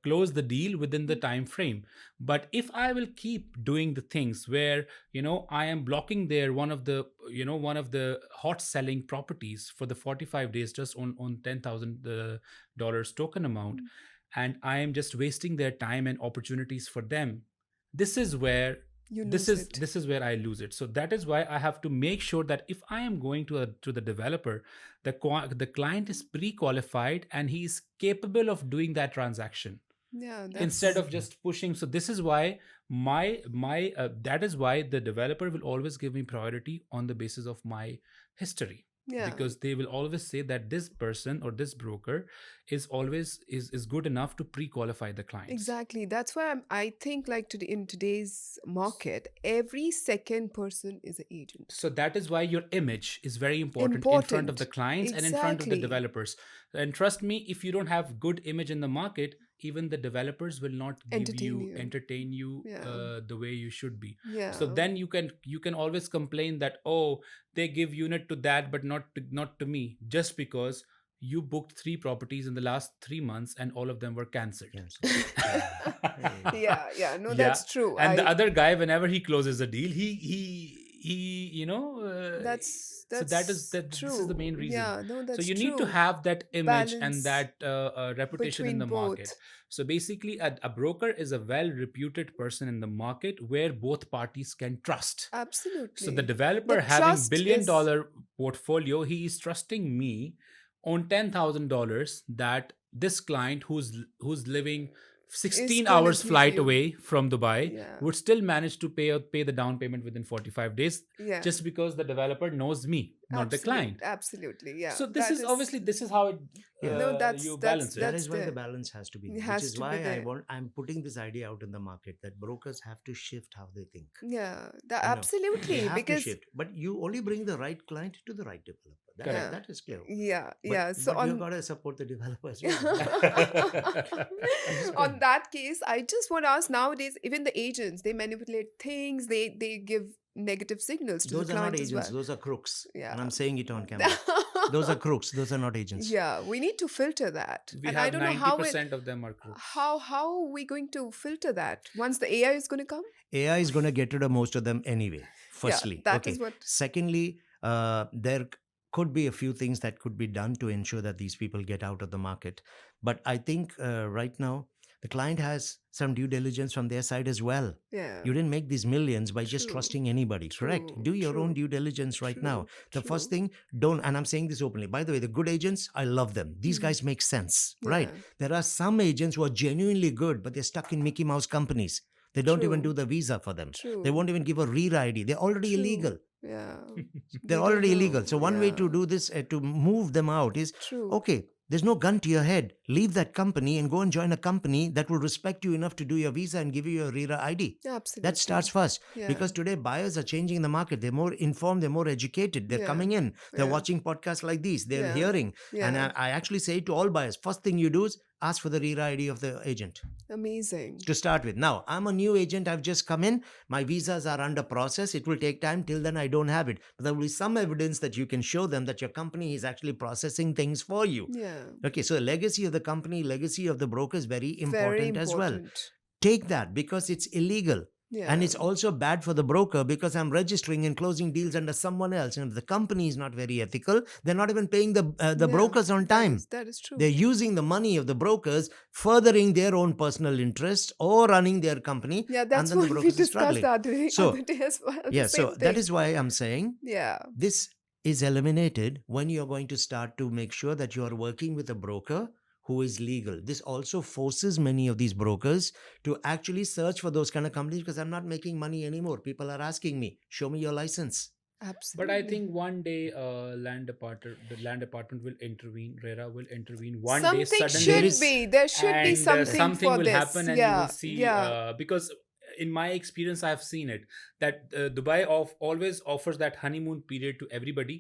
close the deal within the time frame. But if I will keep doing the things where I am blocking there one of the hot selling properties for the 45 days just on $10,000 token amount, and I am just wasting their time and opportunities for them, this is where You this lose is it. this is where I lose it. So that is why I have to make sure that if I am going to the developer, the client is pre-qualified and he is capable of doing that transaction Yeah, instead that's of just pushing. So this is why that is why the developer will always give me priority on the basis of my history, yeah. because they will always say that this person or this broker is always is good enough to pre-qualify the clients. Exactly. That's why I think like today in today's market, every second person is an agent. So that is why your image is very important in front of the Important. clients and in front of the Exactly. developers. And trust me, if you don't have good image in the market, even the developers will not entertain you Yeah. the way you should be. Yeah. So then you can always complain that, oh, they give unit to that but not to me, just because you booked 3 properties in the last 3 months and all of them were cancelled. Yeah. No, Yeah. that's true. And the other guy, whenever he closes a deal, he That's so that is true. this is the main reason. Yeah, no, that's So you true. need to have that image and Balance that reputation in between the market. both. So basically, a broker is a well reputed person in the market where both parties can trust. Absolutely. So the developer The having trust $1 billion is- portfolio, he is trusting me on $10,000 that this client who's living 16 gonna hours give flight you- away from Dubai Yeah. would still manage to pay the down payment within 45 days, Yeah. just because the developer knows me, not the client. Absolutely. Yeah. So this That is obviously this is how it, No, you balance That it. is where the balance has to be It there, has which is to be why there. I'm putting this idea out in the market that brokers have to shift how they think. Yeah, They absolutely. have to Because shift, but you only bring the right client to the right developer. Correct. That is clear. yeah. So but you've on got to support the developer as well. on that case, I just want to ask, nowadays, even the agents, they manipulate things, they give negative signals to Those the are not client as agents. well. Those are crooks. Yeah. And I'm saying it on camera. Those are crooks. Those are not agents. Yeah, we need to filter that. We And have I don't know 90% of them are crooks. how are we going to filter that once the AI is going to come? AI is going to get rid of most of them anyway. Firstly, that is what- Secondly, there could be a few things that could be done to ensure that these people get out of the market. But I think right now the client has some due diligence from their side as well. Yeah. You didn't make these millions by just True. trusting anybody. Correct. Do your own due diligence right now. The first thing, and I'm saying this openly. By the way, the good agents, I love them. These guys make sense, right? Yeah. There are some agents who are genuinely good, but they're stuck in Mickey Mouse companies. They don't even True. do the visa for them. True. They won't even give a RERA ID. They're already illegal. Yeah. They're don't already know. illegal. So one way to Yeah. do this, to move them out is, True. okay, there's no gun to your head. Leave that company and go and join a company that will respect you enough to do your visa and give you your RERA ID. Absolutely. That starts first. Yeah. Because today buyers are changing in the market. They're more informed. They're more educated. They're Yeah. coming in. They're Yeah. watching podcasts like these. They're Yeah. hearing. Yeah. And I actually say to all buyers, first thing you do is ask for the RERA ID of the agent Amazing. to start with. Now, I'm a new agent. I've just come in. My visas are under process. It will take time. Till then, I don't have it. But there will be some evidence that you can show them that your company is actually processing things for you. Yeah. Okay, so legacy of the company, legacy of the broker is very Very important as well. important. Take that because it's illegal. Yeah. And it's also bad for the broker because I'm registering and closing deals under someone else. And if the company is not very ethical, they're not even paying the Yeah, brokers on time. That is true. They're using the money of the brokers, furthering their own personal interests or running their company. Yeah, that's and then what the we brokers are discussed struggling. the other day as well. Yeah, the same so that thing. is why I'm saying Yeah. this is eliminated when you're going to start to make sure that you are working with a broker who is legal. This also forces many of these brokers to actually search for those kind of companies because I'm not making money anymore. People are asking me, show me your license. Absolutely. But I think one day the land department will intervene, RERA will intervene. One day something suddenly should be. There should be and something something for will this. happen and you Yeah. will see Yeah. because in my experience I've seen it that Dubai always offers that honeymoon period to everybody,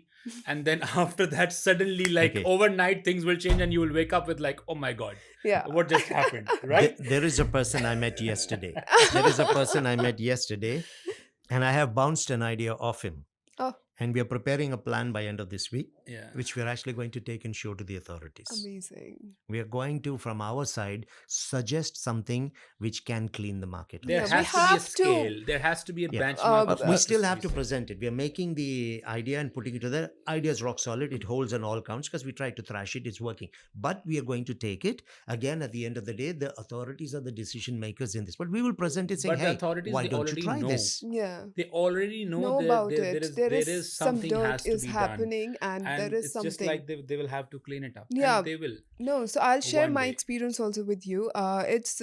and then after that suddenly like Okay. overnight things will change and you will wake up with like, oh my god, Yeah. what just happened, right? There is a person I met yesterday. There is a person I met yesterday, and I have bounced an idea off him. Oh, And we are preparing a plan by end of this week, Yeah. which we are actually going to take and show to the authorities. amazing. We are going to, from our side, suggest something which can clean the market. There Yeah, we has to be a have to- scale. There has to be a Yeah. benchmark. But of we what still is have to be said. present it. We are making the idea and putting it to the idea is rock solid. It holds on all counts because we tried to thrash it. It's working. But we are going to take it. Again, at the end of the day, the authorities are the decision makers in this. But we will present it saying, But the hey, authorities, why they don't you already try know. this? Yeah. They already know About there it. is There is some something dirt has to is be happening, and done. there And is it's something. just like they will have to clean it up. Yeah. And they will. No, so I'll share One my day. experience also with you. It's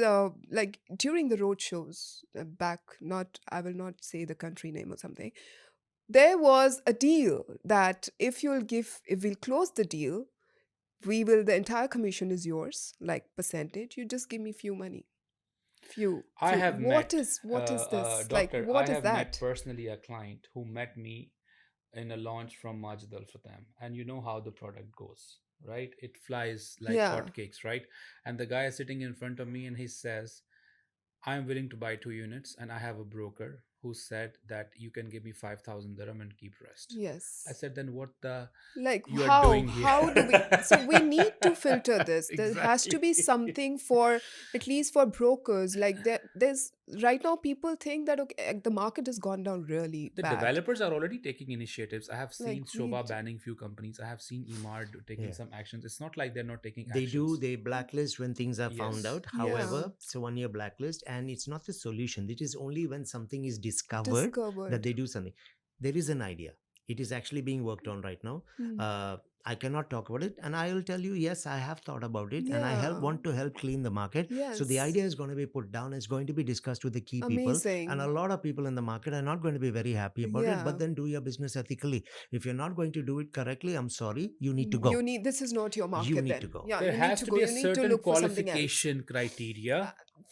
like during the road shows back, not I will not say the country name or something. There was a deal that if we'll close the deal, the entire commission is yours, like percentage. You just give me few money. Few. I few. have What met is this? Like doctor. what I is have that? met personally a client who met me in a launch from Majid Al Fatam, and you know how the product goes, right? It flies like Yeah. hotcakes, right? And the guy is sitting in front of me, and he says, I'm willing to buy 2 units, and I have a broker who said that you can give me 5,000 dirham and keep rest. Yes. I said, then what the Like you are how doing here? how do we so we need to filter this. There has to be Exactly. something for at least for brokers. Like there's right now people think that okay, the market has gone down really The bad. developers are already taking initiatives. I have seen Like, we Shobha d- banning few companies. I have seen Emar taking Yeah. some actions. It's not like they're not taking They do, actions. they blacklist when things are found Yes. out. Yeah. However, it's a 1 year blacklist and it's not the solution. It is only when something is discovered that they do something. There is an idea. It is actually being worked on right now. Hmm. I cannot talk about it, and I will tell you, yes, I have thought about it, and I Yeah. want to help clean the market. So the Yes. idea is going to be put down. It's going to be discussed with the key people, Amazing. and a lot of people in the market are not going to be very happy about it. Yeah. But then do your business ethically. If you're not going to do it correctly, I'm sorry, you need to go. This is not your market. You need then. to go. Yeah, There you need has to to go. be a You need to certain look for something else. qualification criteria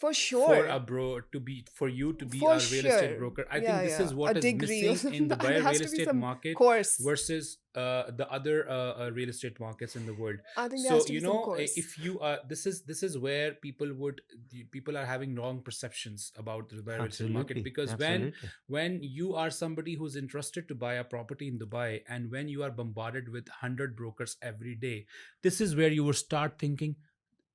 For for sure. a bro to be for you to be For a real estate sure. broker. I Yeah, think this yeah. is what A is degree or missing in the something. There Dubai has real to be estate some market course. versus the other real estate markets in the world. I think there So has to you be some know, course. if you this is where people are having wrong perceptions about the Dubai real estate market, Absolutely. because Absolutely. when you are somebody who's interested to buy a property in Dubai, and when you are bombarded with 100 brokers every day, this is where you will start thinking,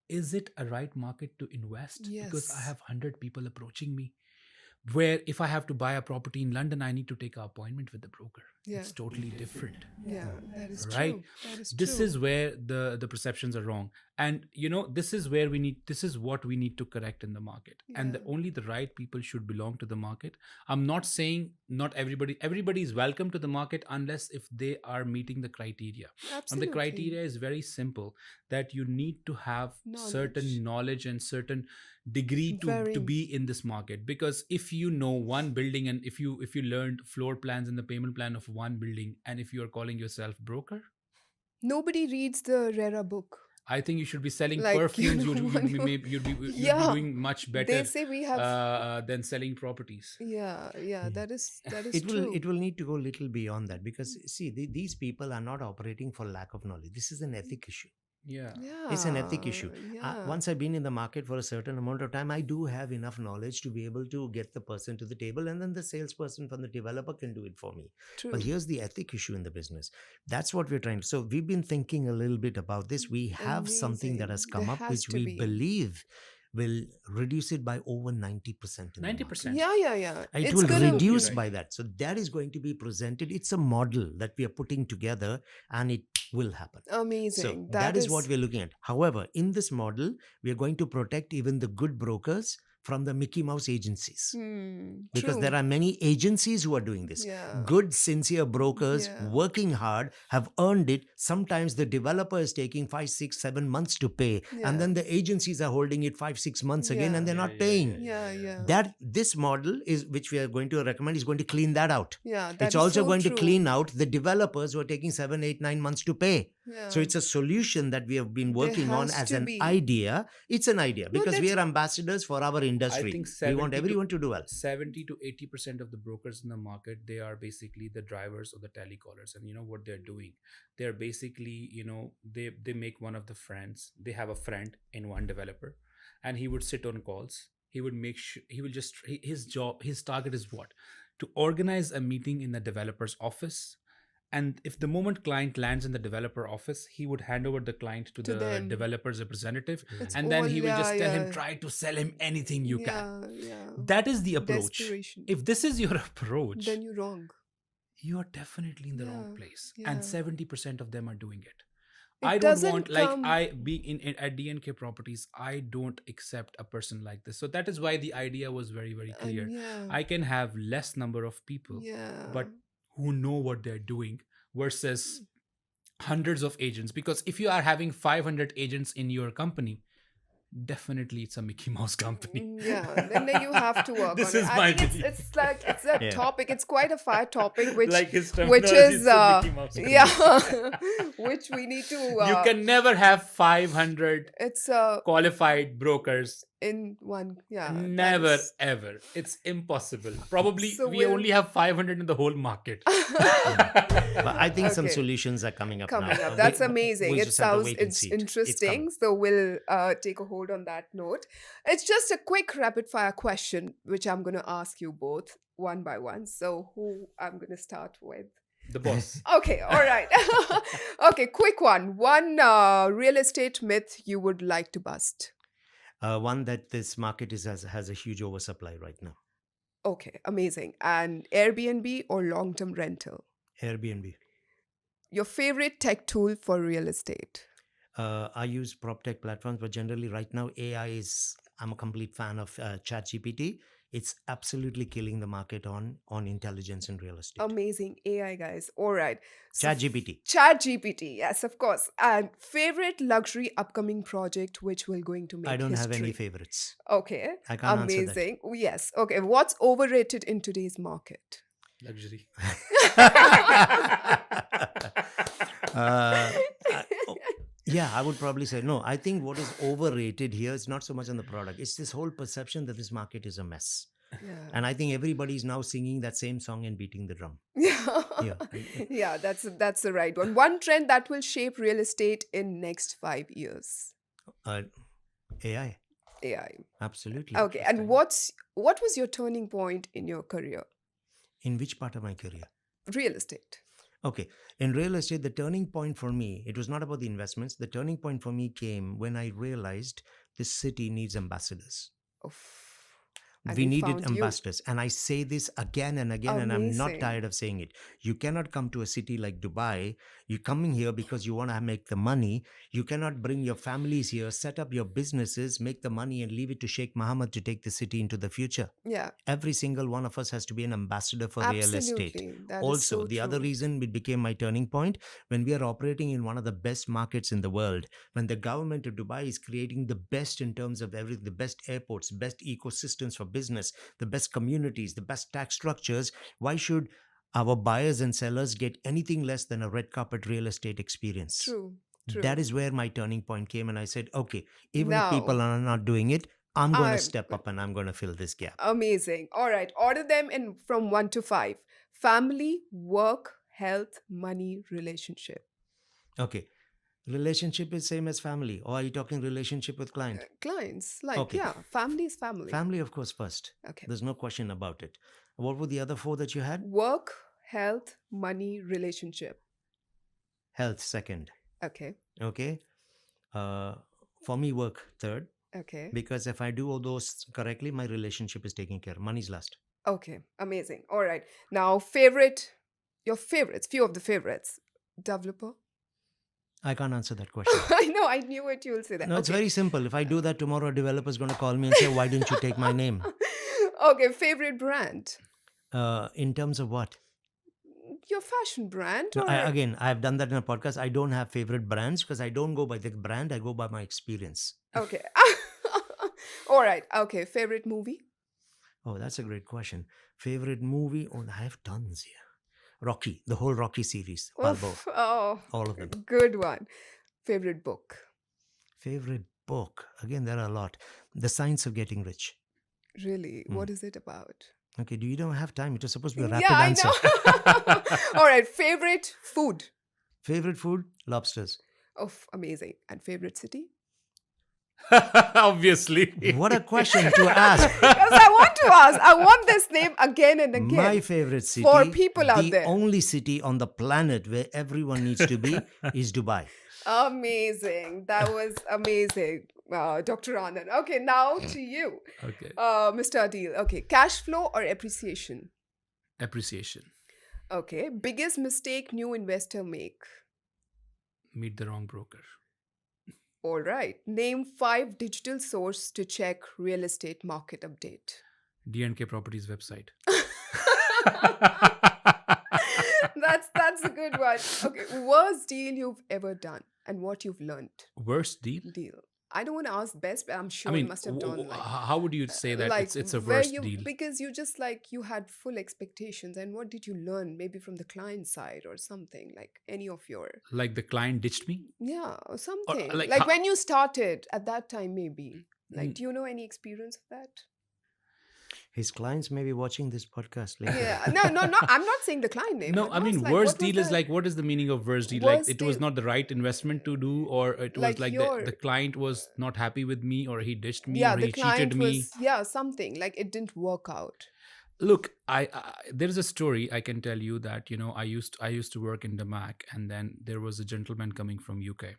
is it a right market to invest? Because I Yes. have 100 people approaching me. Where if I have to buy a property in London, I need to take an appointment with the broker. Yeah. It's totally different. Yeah, that is Right. true. That is This true. is where the perceptions are wrong. And you know, this is what we need to correct in the market. And Yeah. only the right people should belong to the market. I'm not saying not everybody is welcome to the market unless if they are meeting the criteria. And Absolutely. the criteria is very simple, that you need to have certain knowledge and certain degree to be in this market. Because if you know one building, and if you learned floor plans and the payment plan of one building, and if you are calling yourself broker, Nobody reads the RERA book. I think you should be selling Like, perfumes. you know, you'd be Yeah. doing much better They say we have. than selling properties. Yeah, Yeah. that is It true. will need to go a little beyond that because see these people are not operating for lack of knowledge. This is an ethic issue. Yeah. It's an ethic issue. Yeah. Once I've been in the market for a certain amount of time, I do have enough knowledge to be able to get the person to the table, and then the salesperson from the developer can do it for me. But True. here's the ethic issue in the business. That's what we're trying to. So we've been thinking a little bit about this. We have something that has Amazing. There come up has which to we be. believe will reduce it by over 90% in the market. 90%. Yeah. It It's will gonna reduce right. by that. So that is going to be presented. It's a model that we are putting together, and it will happen. So amazing. that is what we're looking at. However, in this model, we are going to protect even the good brokers from the Mickey Mouse agencies. Because there true. are many agencies who are doing this. Yeah. Good, sincere brokers Yeah. working hard have earned it. Sometimes the developer is taking 5, 6, 7 months to pay, Yeah. and then the agencies are holding it 5, 6 months again, and they're Yeah, not paying. Yeah. That this model is, which we are going to recommend, is going to clean that out. Yeah, that It's is also so going to true. clean out the developers who are taking 7, 8, 9 months to pay. Yeah. So it's a solution that we have been There working on has as to an be. idea. It's an idea No, because we that's- are ambassadors for our I industry. think We want 70 everyone to do well. 70 to 80% of the brokers in the market, they are basically the drivers or the telecallers. And you know what they're doing? They're basically, they make one of the friends. They have a friend in one developer, and he would sit on calls. He would make sure, he will just, his job, his target is what? To organize a meeting in the developer's office. And if the moment client lands in the developer office, he would hand over the client to the them. developer's representative, It's and then he will just tell him, yeah. try to sell him anything you can. Yeah. That is the approach. Desperation. If this is your approach, Then you're wrong. you are definitely in the wrong Yeah, place. yeah. And 70% of them are doing it. It I don't doesn't want, like, come- I being in at D&K Properties, I don't accept a person like this. So that is why the idea was very, very clear. yeah. I can have less number of people, Yeah. but who know what they're doing, versus hundreds of agents. Because if you are having 500 agents in your company, definitely it's a Mickey Mouse company. Yeah, then you have to work This on is it. I my think belief. it's like it's a Yeah. topic. It's quite a fire topic, which Like his which terminology, is it's a Mickey Mouse company. yeah, which we need to. You can never have 500 It's qualified brokers. in one. Yeah, that Never is- ever. It's impossible. Probably So we we'll- only have 500 in the whole market. But I think some Okay. solutions are coming up Coming now. up. That's We- amazing. we It just have to sounds wait and see it. It's interesting. coming. So we'll take a hold on that note. It's just a quick rapid fire question, which I'm going to ask you both one by one. So who I'm going to start with? The boss. Okay, all right. Okay, quick one. One real estate myth you would like to bust. One that this market has a huge oversupply right now. Okay, amazing. And Airbnb or long term rental? Airbnb. Your favorite tech tool for real estate? I use prop tech platforms, but generally right now AI is. I'm a complete fan of ChatGPT. It's absolutely killing the market on intelligence in real estate. Amazing AI, guys. All right. So ChatGPT. ChatGPT, yes, of course. And favorite luxury upcoming project which will going to make I don't history? have any favorites. Okay, I can't answer that. amazing. Yes. Okay, what's overrated in today's market? Luxury. Yeah, I would probably say no. I think what is overrated here is not so much on the product. It's this whole perception that this market is a mess. Yeah. And I think everybody's now singing that same song and beating the drum. Yeah. Yeah. Yeah, that's the right one. One trend that will shape real estate in next 5 years. AI. AI. Absolutely. Okay, and what was your turning point in your career? In which part of my career? Real estate. Okay. In real estate, the turning point for me, it was not about the investments. The turning point for me came when I realized this city needs ambassadors. Oof. And We we needed found you. ambassadors. And I say this again and again, and I'm not Amazing. tired of saying it. You cannot come to a city like Dubai. You're coming here because you want to make the money. You cannot bring your families here, set up your businesses, make the money, and leave it to Sheikh Mohammed to take the city into the future. Yeah, Every single one of us has to be an ambassador for real estate. absolutely. That is Also, so the other true. reason it became my turning point, when we are operating in one of the best markets in the world, when the government of Dubai is creating the best in terms of everything, the best airports, best ecosystems for business, the best communities, the best tax structures, why should our buyers and sellers get anything less than a red carpet real estate experience? True. True. That is where my turning point came, and I said, okay, even if Now- people are not doing it, I'm going I'm to step up and I'm going to fill this gap. Amazing. All right. Order them in from 1 to 5. Family, work, health, money, relationship. Okay. Relationship is same as family, or are you talking relationship with client? Clients, like, Okay, yeah, family is family. family, of course, first. Okay. There's no question about it. What were the other four that you had? Work, health, money, relationship. Health, second. Okay. Okay. Uh, for me, work, third. Okay. Because if I do all those correctly, my relationship is taken care. Money's last. Okay. Amazing. All right. Now, your favorites, few of the favorites. Developer. I can't answer that question. I know, I knew it. You will say that. No, it's Okay. very simple. If I do that tomorrow, a developer's going to call me and say, "Why didn't you take my name?" Okay. Favorite brand. In terms of what? Your fashion brand, No, or again, I've done that in a podcast. I don't have favorite brands because I don't go by the brand. I go by my experience. okay. All right. Okay. Favorite movie. Oh, that's a great question. Favorite movie? Oh, I have tons here. Rocky, the whole Rocky series, Balboa, Oof, oh, all of them. good one. Favorite book. Favorite book? Again, there are a lot. The Science of Getting Rich. Really, what is it about? Okay, you don't have time. It was supposed to be a Yeah, rapid I answer. know. All right. Favorite food. Favorite food? Lobsters. Oh, amazing. And favorite city? Obviously. What a question to ask. Because I want to ask. I want this name again and again. My favorite city, for people out the there. only city on the planet where everyone needs to be is Dubai. Amazing. That was amazing, Dr. Anand. Okay, now to you, Okay. Mr. Adeel. Okay, cash flow or appreciation? Appreciation. Okay, biggest mistake new investor make? Meet the wrong broker. All right. Name 5 digital source to check real estate market update. D&K Properties website. That's a good one. Okay, worst deal you've ever done and what you've learned. Worst deal? Deal. I don't want to ask best, but I'm sure I mean, you must have done like how would you say that like it's a where worst you deal? because you just like you had full expectations, and what did you learn maybe from the client side or something, like any of your Like the client ditched me? yeah or something like like how- when you started at that time maybe like Mm. do you know any experience of that? His clients may be watching this podcast later. Yeah, no, I'm not saying the client name. No, but I mean, what's like, worst what was deal is the- like, what is the meaning of worst deal? Like, Worst it was deal- not the right investment to do, or it was Like like your- the client was not happy with me, or he ditched me, yeah or the he client cheated me. was yeah something like it didn't work out. Look, I there's a story I can tell you that I used to work in the Mac, and then there was a gentleman coming from UK,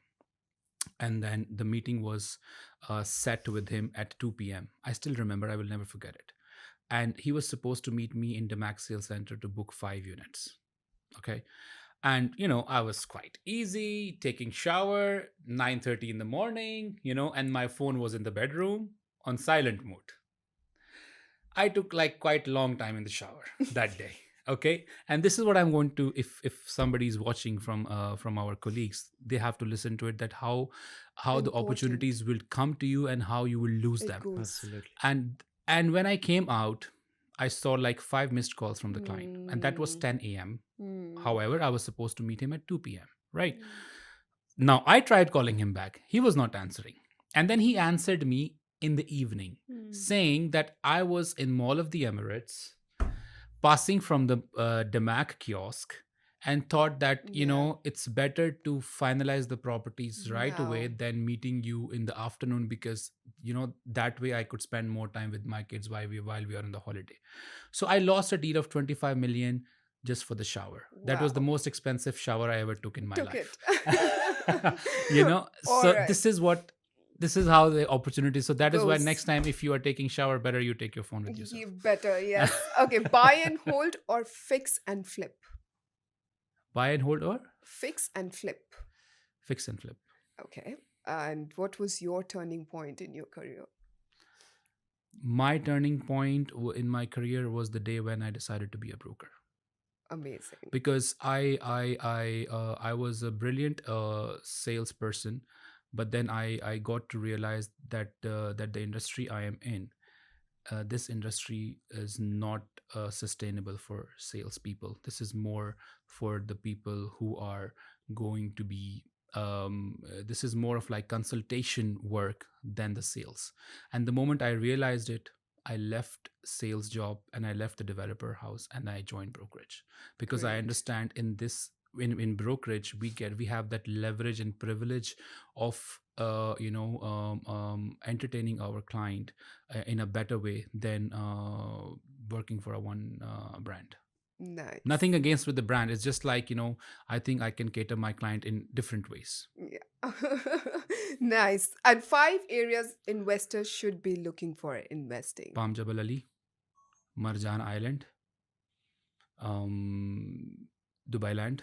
and then the meeting was set with him at 2 p.m. I still remember, I will never forget it. And he was supposed to meet me in the Mac Sales Center to book 5 units. Okay. And I was quite easy, taking shower, 9:30 in the morning, and my phone was in the bedroom on silent mode. I took like quite a long time in the shower that day. Okay. And this is what I'm going to, if somebody is watching from our colleagues, they have to listen to it, that how the Important. opportunities will come to you and how you will lose It them. goes. Absolutely. And when I came out, I saw like 5 missed calls from the client, and that was 10 a.m. However, I was supposed to meet him at 2 p.m. Right. Now I tried calling him back. He was not answering. And then he answered me in the evening saying that I was in Mall of the Emirates passing from the Damac kiosk and thought that, it's better to finalize the properties right away Wow. than meeting you in the afternoon, because, that way I could spend more time with my kids while we are on the holiday. So I lost a deal of 25 million just for the shower. That was the Wow. most expensive shower I ever took in my Took life. it. All So right. this is how the opportunity. So that is why Goes. next time if you are taking shower, better you take your phone with yourself. You better, yes. Okay, buy and hold or fix and flip? Buy and hold or Fix and flip. fix and flip. Okay. And what was your turning point in your career? My turning point in my career was the day when I decided to be a broker, Amazing. because I was a brilliant salesperson, but then I got to realize that the industry I am in, this industry is not sustainable for salespeople. This is more for the people who are going to be. This is more of like consultation work than the sales. And the moment I realized it, I left sales job and I left the developer house and I joined brokerage, because I Great. understand in this in brokerage, we have that leverage and privilege of entertaining our client in a better way than working for a one brand. Nice. Nothing against with the brand, it's just like, I think I can cater my client in different ways. Yeah. Nice. And 5 areas investors should be looking for investing. Palm Jabal Ali, Marjan Island, Dubai Land,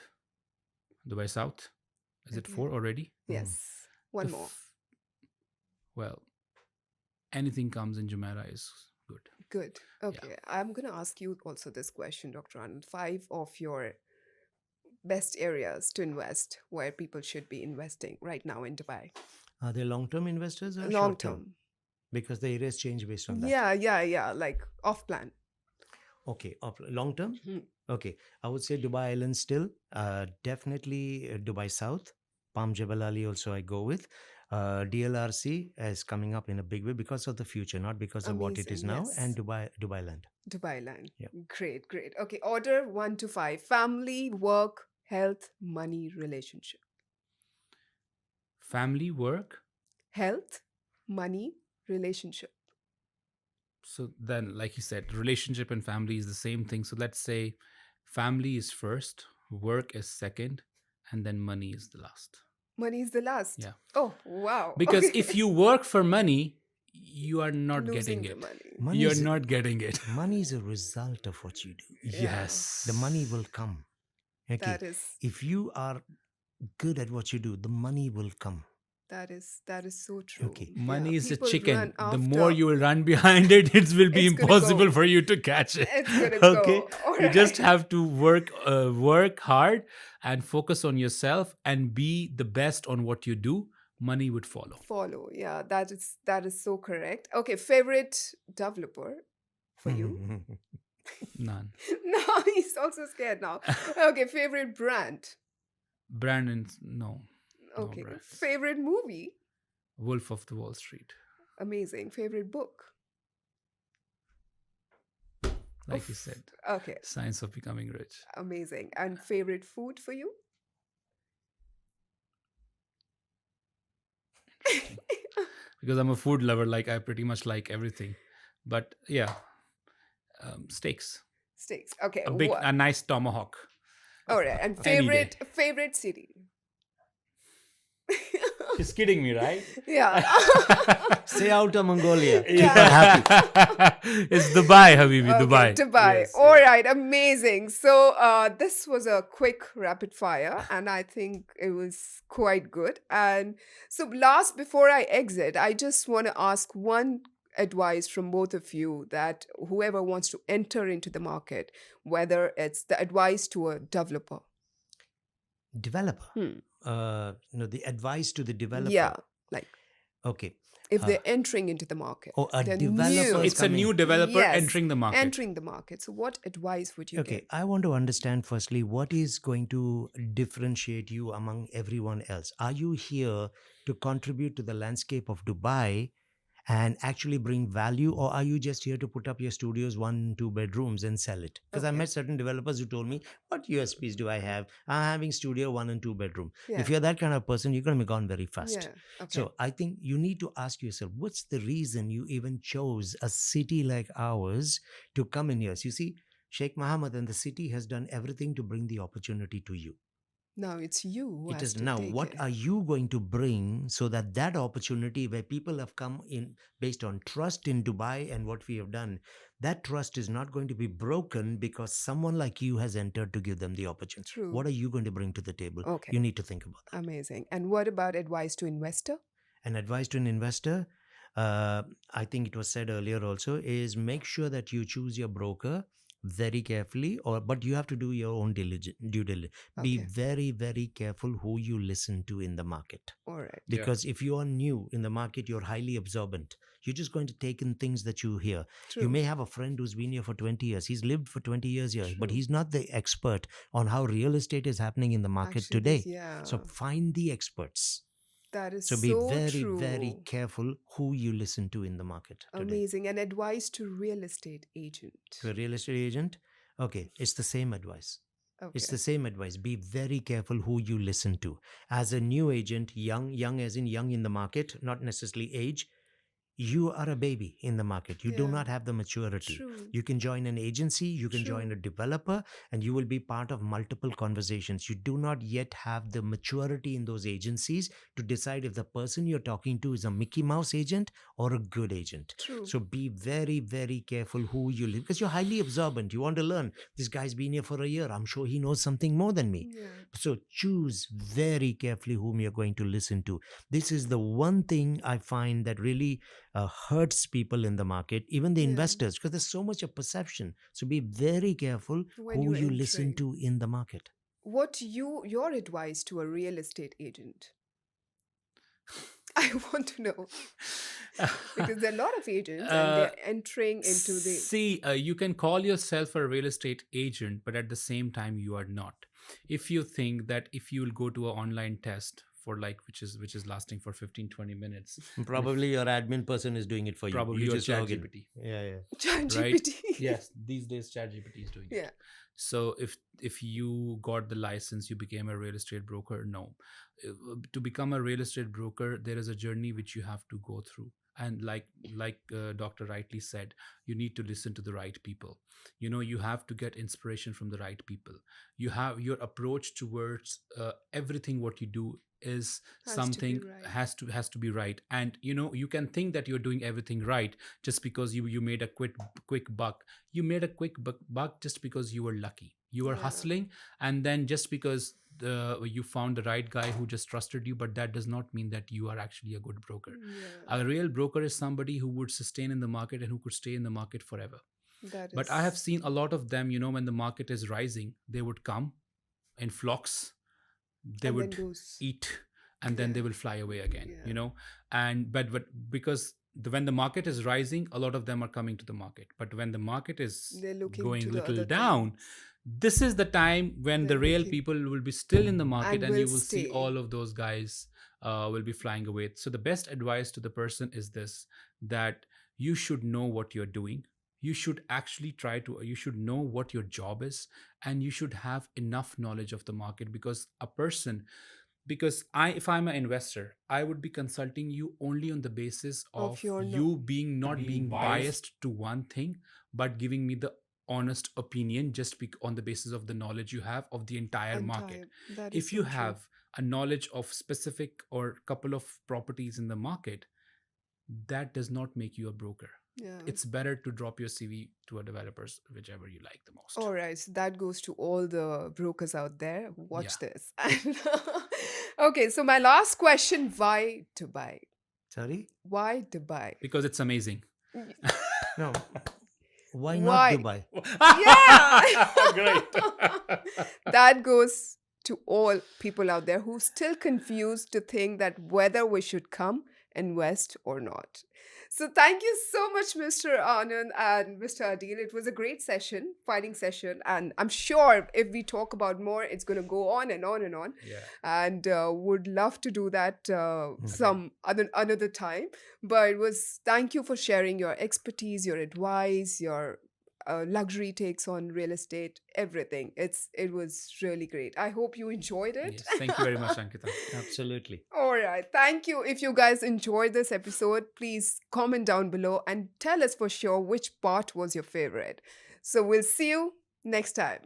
Dubai South. Is it Okay. 4 already? Yes. One The more. Well, anything comes in Jumeirah is good. Good. Yeah. Okay. I'm going to ask you also this question, Dr. Anand. 5 of your best areas to invest where people should be investing right now in Dubai. Are they long-term investors or Long short-term? term. Because the areas change based on that. Yeah. Like off plan. Okay, long-term? Mhm. Okay, I would say Dubai Island still. Definitely Dubai South. Palm Jebel Ali also I go with. DLRC is coming up in a big way because of the future, not because of what it is Amazing, now. yes. And Dubai Land. Dubai Land. Yeah. Great. Okay, order 1 to 5. Family, work, health, money, relationship. Family, work. Health, money, relationship. So then, like you said, relationship and family is the same thing. So let's say family is first, work is second, and then money is the last. Money is the last. Yeah. Oh, wow. Because Okay. if you work for money, you are not Losing getting the it. money. Money You're is not getting it. money is a result of what you do. Yeah. Yes. The money will come. Okay. That is If you are good at what you do, the money will come. that is so true. Okay. Money Yeah, is a people chicken. run The after- more you will run behind it, it will be It's gonna impossible go. for you to catch it. It's gonna Okay. go. All You just right. have to work hard and focus on yourself and be the best on what you do. Money would follow. Follow. Yeah, that is so correct. Okay, favorite developer for you? None. No, he's also scared now. Okay, favorite brand. Brandon, no. No Okay. brands. Favorite movie? Wolf of the Wall Street. Amazing. Favorite book? Like you Oof. said, Okay, Science of Becoming Rich. amazing. And favorite food for you? Because I'm a food lover, like I pretty much like everything. But yeah, steaks. Steaks. Okay. A nice tomahawk. All right. And Any day. favorite city? She's kidding me, right? Yeah. Say Outer Mongolia. Yeah. It's Dubai, Habibi, Okay, Dubai. Dubai. Yes, All yes. right, amazing. So this was a quick rapid fire, and I think it was quite good. And so before I exit, I just want to ask one advice from both of you that whoever wants to enter into the market, whether it's the advice to a developer. Developer. The advice to the developer. Yeah, like Okay. if they're entering into the market. Oh, a they're developer new. is It's a new coming. developer Yes, entering the market. Entering the market. So what advice would you Okay, give? I want to understand firstly what is going to differentiate you among everyone else. Are you here to contribute to the landscape of Dubai and actually bring value, or are you just here to put up your studios, 1-2 bedrooms and sell it? Because I Okay. met certain developers who told me, what USPs do I have? I'm having studio 1 and 2 bedroom. Yeah. If you're that kind of person, you're going to be gone very fast. Yeah. Okay. So I think you need to ask yourself, what's the reason you even chose a city like ours to come in here? So you see, Sheikh Mohammed and the city has done everything to bring the opportunity to you. Now it's you who It has is to now, take what it. are you going to bring so that that opportunity where people have come in based on trust in Dubai and what we have done, that trust is not going to be broken because someone like you has entered to give them the opportunity. True. What are you going to bring to the table? Okay. You need to think about that. Amazing. And what about advice to investor? An advice to an investor, I think it was said earlier also, is make sure that you choose your broker very carefully, but you have to do your own due diligence. Be Okay. very, very careful who you listen to in the market. All right. Yeah. Because if you are new in the market, you're highly absorbent. You're just going to take in things that you hear. True. You may have a friend who's been here for 20 years. He's lived for 20 years here, but True. he's not the expert on how real estate is happening in the market Actually, today. yeah. So find the experts. That is So so be very, true. very careful who you listen to in the market today. Amazing. And advice to real estate agent. To a real estate agent, okay, it's the same advice. It's Okay. the same advice. Be very careful who you listen to. As a new agent, young as in young in the market, not necessarily age, you are a baby in the market. You do Yeah. not have the maturity. True. You can join an agency, you can join True. a developer, and you will be part of multiple conversations. You do not yet have the maturity in those agencies to decide if the person you're talking to is a Mickey Mouse agent or a good agent. True. So be very, very careful who you live, because you're highly observant. You want to learn. This guy's been here for a year. I'm sure he knows something more than me. Yeah. So choose very carefully whom you're going to listen to. This is the one thing I find that really hurts people in the market, even the Yeah. investors, because there's so much of perception. So be very careful When who you're you listen entering, to in the market. what your advice to a real estate agent? I want to know because there are a lot of agents and uh, they're entering into the See, you can call yourself a real estate agent, but at the same time, you are not. If you think that if you will go to an online test for like which is lasting for 15-20 minutes, and if Probably your admin person is doing it for you. probably You your just chat log in. GPT, Yeah, yeah. right? ChatGPT. Yes, these days chat GPT is doing Yeah. it. So if you got the license, you became a real estate broker. No. To become a real estate broker, there is a journey which you have to go through, and like Dr. rightly said, you need to listen to the right people. You have to get inspiration from the right people. You have your approach towards everything what you do is Has to be something right. has to be right. And you can think that you're doing everything right just because you made a quick buck. You made a quick buck just because you were lucky, you were Yeah. hustling, and then just because you found the right guy who just trusted you. But that does not mean that you are actually a good broker. Yeah. A real broker is somebody who would sustain in the market and who could stay in the market forever. That But I have is. seen a lot of them, when the market is rising, they would come in flocks, they And then would goes. eat, and then Yeah. they will fly away again. Yeah. And but because when the market is rising, a lot of them are coming to the market. But when the market is They're looking going to the little other down, things. this is the time when They're the real looking people will be still in the market, and and will you will see stay. all of those guys will be flying away. So the best advice to the person is this: that you should know what you're doing. You should actually you should know what your job is, and you should have enough knowledge of the market. Because if I'm an investor, I would be consulting you only on the basis Of of your no you being not being biased to one thing, but giving me the honest opinion just on the basis of the knowledge you have of the entire market. entire. That is If you so true. have a knowledge of specific or couple of properties in the market, that does not make you a broker. Yeah. It's better to drop your CV to a developers, whichever you like the most. All right. So that goes to all the brokers out there. Yeah. Watch this. Okay. So my last question: why Dubai? Sorry? Why Dubai? Because it's amazing. Y- No. Why not Why? Dubai? Yeah. Great. That goes to all people out there who still confused to think that whether we should come invest or not. So thank you so much, Mr. Anand and Mr. Adeel. It was a great session, fighting session, and I'm sure if we talk about more, it's going to go on and on and on. Yeah. And would love to do that Mm. some another time. But it was thank you for sharing your expertise, your advice, your luxury takes on real estate, everything. It was really great. I hope you enjoyed it. Yes. Thank you very much, Ankita. Absolutely. All right. Thank you. If you guys enjoyed this episode, please comment down below and tell us for sure which part was your favorite. So we'll see you next time.